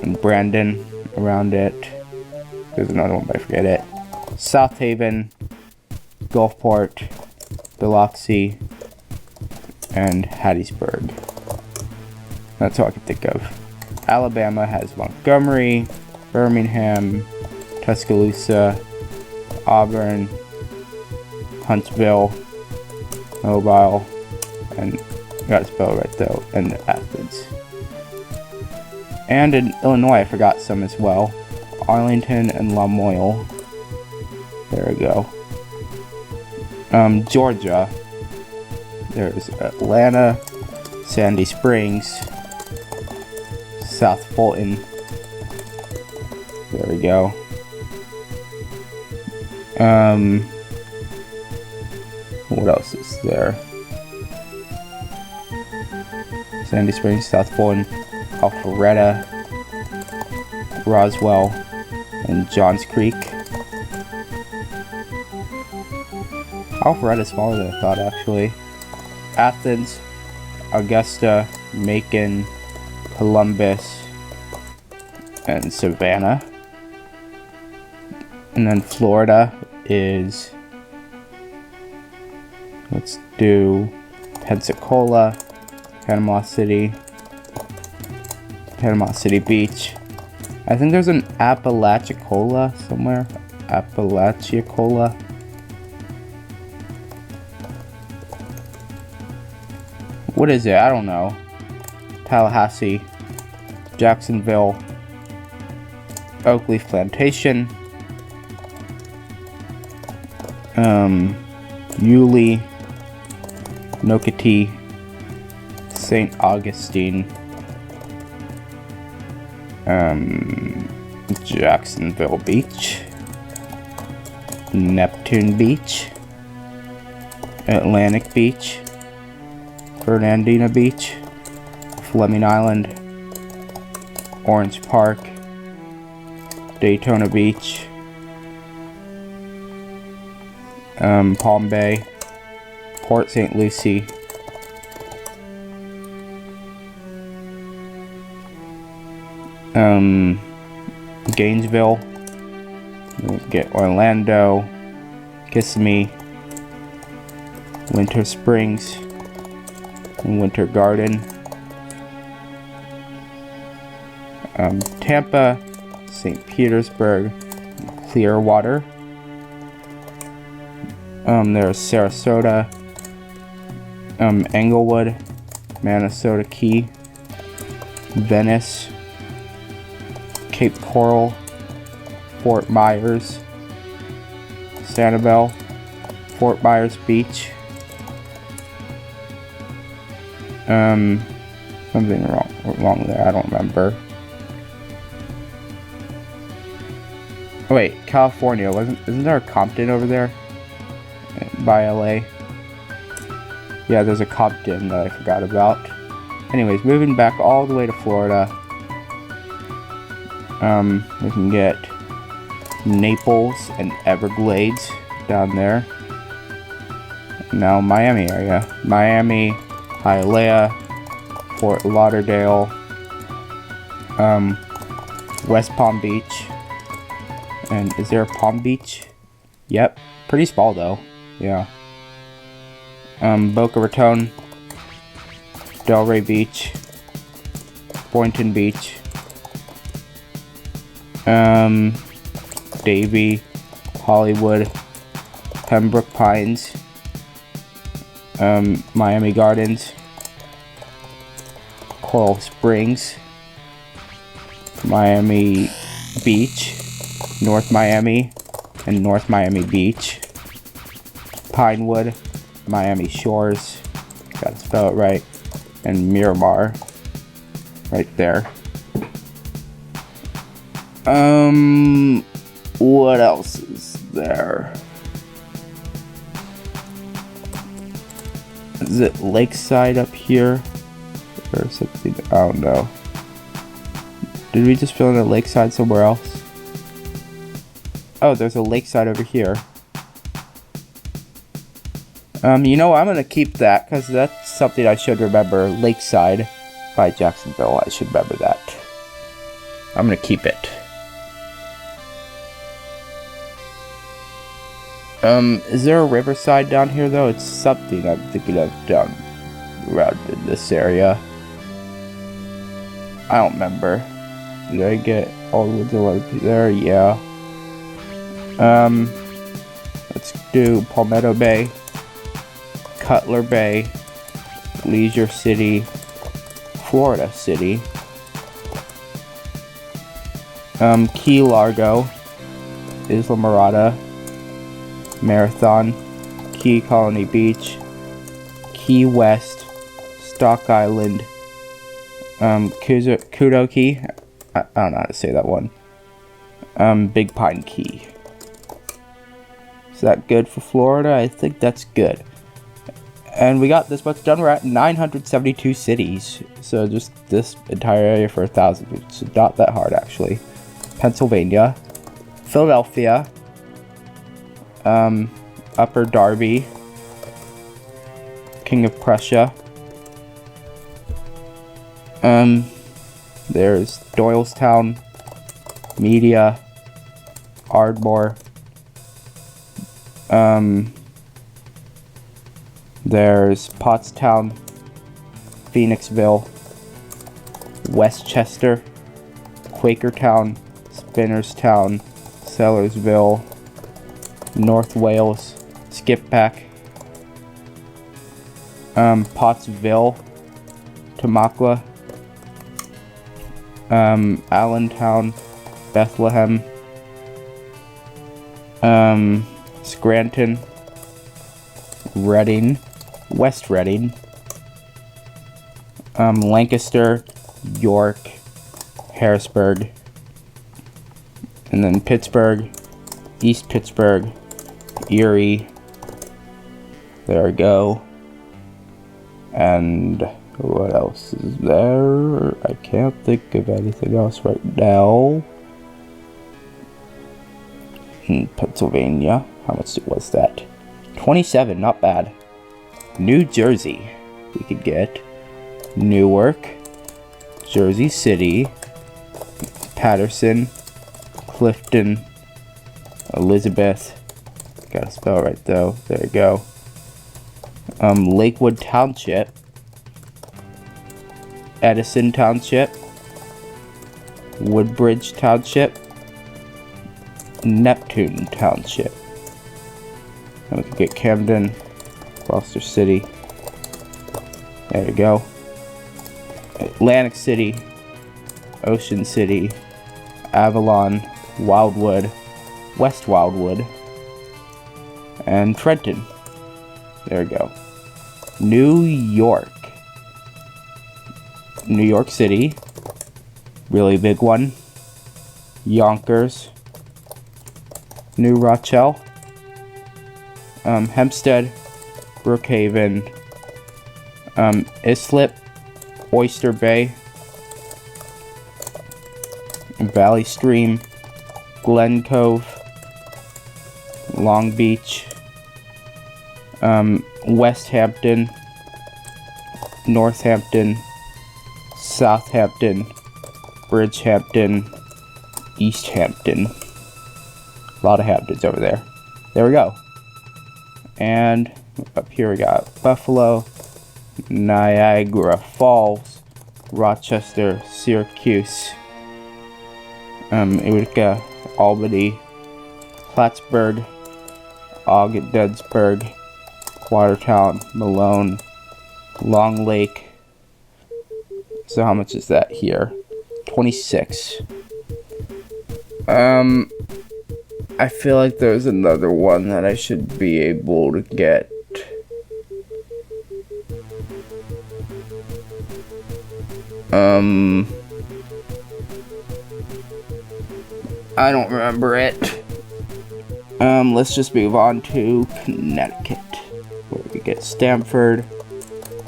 and Brandon around it. There's another one, but I forget it. South Haven, Gulfport, Biloxi, and Hattiesburg. That's all I can think of. Alabama has Montgomery, Birmingham, Tuscaloosa, Auburn, Huntsville, Mobile, and I gotta spell it right though, and Athens. And in Illinois, I forgot some as well. Arlington and Lamoille. There we go. Georgia. There's Atlanta, Sandy Springs, South Fulton. There we go. What else is there? Sandy Springs, South Fulton, Alpharetta, Roswell, and Johns Creek. Alpharetta is smaller than I thought, actually. Athens, Augusta, Macon, Columbus, and Savannah. And then Florida is, let's do Pensacola, Panama City Beach. I think there's an Apalachicola somewhere. Apalachicola. What is it? I don't know. Tallahassee, Jacksonville, Oakleaf Plantation, Yulee, Nocatee, St. Augustine, Jacksonville Beach, Neptune Beach, Atlantic Beach, Fernandina Beach, Fleming Island, Orange Park, Daytona Beach, Palm Bay, Port St. Lucie, Gainesville, we'll get Orlando, Kissimmee, Winter Springs, Winter Garden, Tampa, St. Petersburg, Clearwater. There's Sarasota, Englewood, Minnesota Key, Venice, Cape Coral, Fort Myers, Sanibel, Fort Myers Beach. Something wrong there, I don't remember. Oh wait, California, isn't there a Compton over there? By LA? Yeah, there's a Compton that I forgot about. Anyways, moving back all the way to Florida. We can get Naples and Everglades down there. Now Miami area. Miami, Hialeah, Fort Lauderdale, West Palm Beach, and is there a Palm Beach? Yep, pretty small though. Yeah. Boca Raton, Delray Beach, Boynton Beach, Davie, Hollywood, Pembroke Pines, Miami Gardens, Coral Springs, Miami Beach, North Miami, and North Miami Beach, Pinewood, Miami Shores, gotta spell it right, and Miramar, right there. What else is there? Is it Lakeside up here? Or something? I don't know. Did we just fill in a Lakeside somewhere else? Oh, there's a Lakeside over here. You know, I'm gonna keep that because that's something I should remember. Lakeside by Jacksonville. I should remember that. I'm gonna keep it. Is there a riverside down here though? It's something I'm thinking of down around in this area. I don't remember. Did I get all the way there? Yeah. Let's do Palmetto Bay, Cutler Bay, Leisure City, Florida City, Key Largo, Islamorada, Marathon, Key Colony Beach, Key West, Stock Island, Kudo Key, I don't know how to say that one, Big Pine Key. Is that good for Florida? I think that's good. And we got this much done. We're at 972 cities. So just this entire area for 1,000. It's not that hard actually. Pennsylvania, Philadelphia, Upper Darby, King of Prussia. There's Doylestown, Media, Ardmore. There's Pottstown, Phoenixville, Westchester, Quakertown, Spinnerstown, Sellersville, North Wales, Skippack, Pottsville, Tamaqua, Allentown, Bethlehem, Scranton, Reading, West Reading, Lancaster, York, Harrisburg, and then Pittsburgh, East Pittsburgh, Erie, there we go, and what else is there? I can't think of anything else right now. In Pennsylvania, how much was that? 27, not bad. New Jersey, we could get Newark, Jersey City, Patterson, Clifton, Elizabeth, gotta spell it right though, there we go. Lakewood Township, Edison Township, Woodbridge Township, Neptune Township. And we could get Camden, Gloucester City, there we go. Atlantic City, Ocean City, Avalon, Wildwood, West Wildwood, and Trenton. There we go. New York. New York City, really big one. Yonkers, New Rochelle, Hempstead, Brookhaven, Islip, Oyster Bay, Valley Stream, Glen Cove, Long Beach, West Hampton, Northampton, Southampton, Bridgehampton, East Hampton. A lot of Hamptons over there. There we go. And up here we got Buffalo, Niagara Falls, Rochester, Syracuse, Utica, Albany, Plattsburgh, Ogdensburg, Watertown, Malone, Long Lake. So how much is that here? 26. I feel like there's another one that I should be able to get. I don't remember it. Let's just move on to Connecticut, where we get Stamford,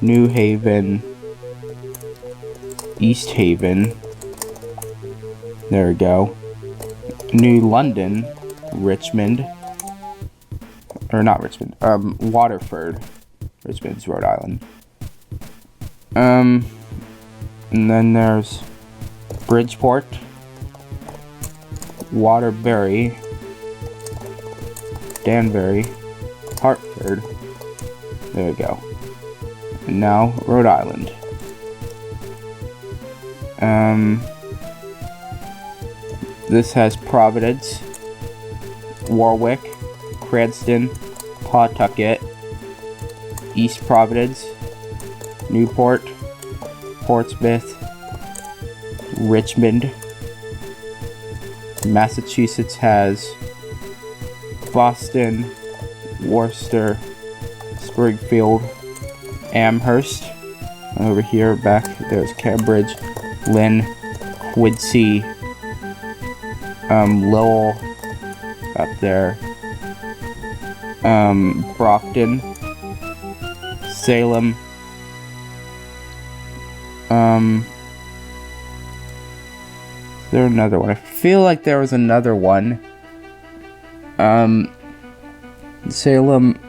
New Haven, East Haven. There we go. New London, Richmond. Or not Richmond, Waterford. Richmond's Rhode Island. And then there's Bridgeport, Waterbury, Danbury, Hartford. There we go. And now Rhode Island. This has Providence, Warwick, Cranston, Pawtucket, East Providence, Newport, Portsmouth, Richmond. Massachusetts has Boston, Worcester, Springfield, Amherst. And over here back there's Cambridge, Lynn, Quincy, Lowell up there, Brockton, Salem, is there another one? I feel like there was another one. Salem,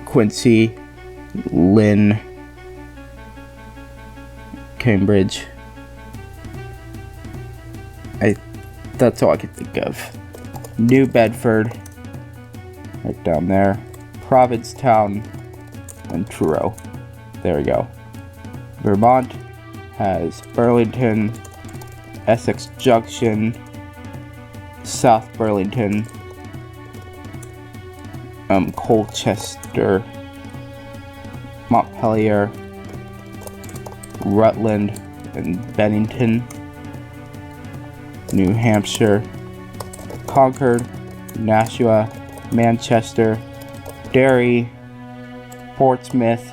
Quincy, Lynn, Cambridge. That's all I can think of. New Bedford, right down there. Provincetown, and Truro. There we go. Vermont has Burlington, Essex Junction, South Burlington, Colchester, Montpelier, Rutland, and Bennington. New Hampshire, Concord, Nashua, Manchester, Derry, Portsmouth,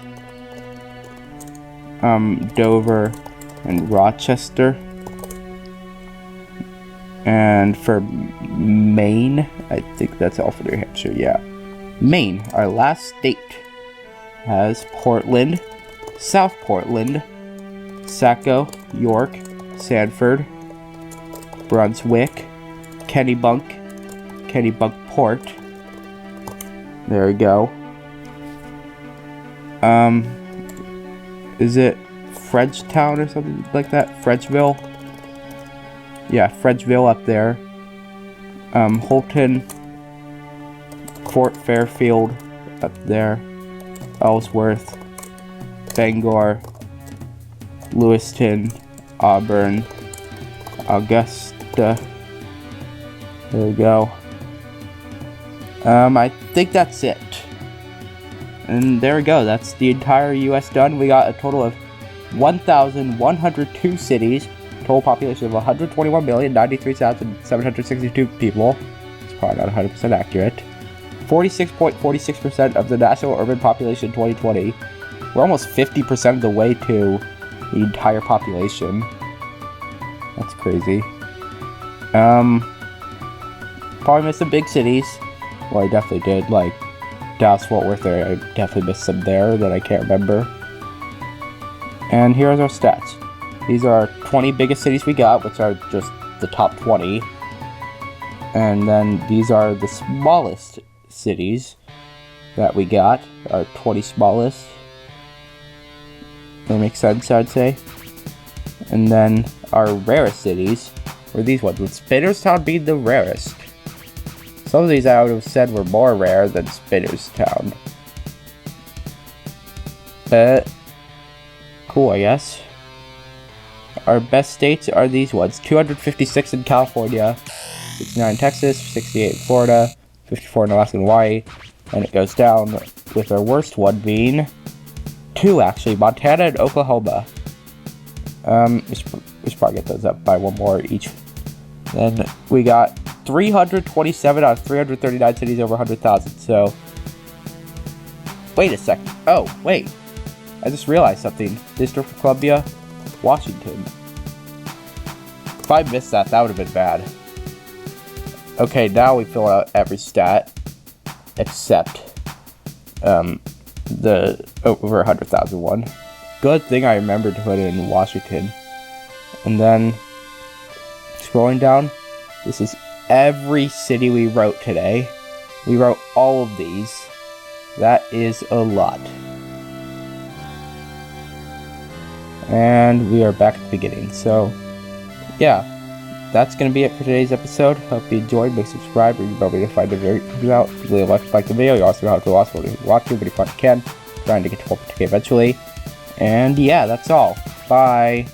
Dover, and Rochester. And for Maine, I think that's all for New Hampshire, yeah. Maine, our last state, has Portland, South Portland, Saco, York, Sanford, Brunswick, Kennebunkport. There we go. Is it Frenchtown or something like that? Frenchville? Yeah, Frenchville up there. Holton, Fort Fairfield up there. Ellsworth, Bangor, Lewiston, Auburn, Augusta. There we go. I think that's it. And there we go. That's the entire US done. We got a total of 1,102 cities. Total population of 121,093,762 people. It's probably not 100% accurate. 46.46% of the national urban population in 2020. We're almost 50% of the way to the entire population. That's crazy. Probably missed some big cities. Well, I definitely did, like Dallas, Fort Worth area. I definitely missed some there that I can't remember. And here's our stats. These are 20 biggest cities we got, which are just the top 20. And then these are the smallest cities that we got, our 20 smallest. That makes sense, I'd say. And then our rarest cities were these ones, with Spinnerstown being the rarest. Some of these I would have said were more rare than Spinnerstown. But cool, I guess. Our best states are these ones: 256 in California, 69 in Texas, 68 in Florida, 54 in Alaska and Hawaii, and it goes down with our worst one being 2 actually, Montana and Oklahoma. We should probably get those up by 1 more each. Then we got 327 out of 339 cities over 100,000, so... Wait a second. Oh, wait. I just realized something. District of Columbia, Washington. If I missed that, that would have been bad. Okay, now we fill out every stat, except, the over 100,000 one. Good thing I remembered to put it in Washington. And then scrolling down, this is every city we wrote today. We wrote all of these. That is a lot. And we are back at the beginning. So, yeah, that's going to be it for today's episode. Hope you enjoyed. Make subscribe, or you probably to find the video out. If you leave a like the video, you also have to watch it, but if you can, trying to get to 4K eventually. And yeah, that's all. Bye.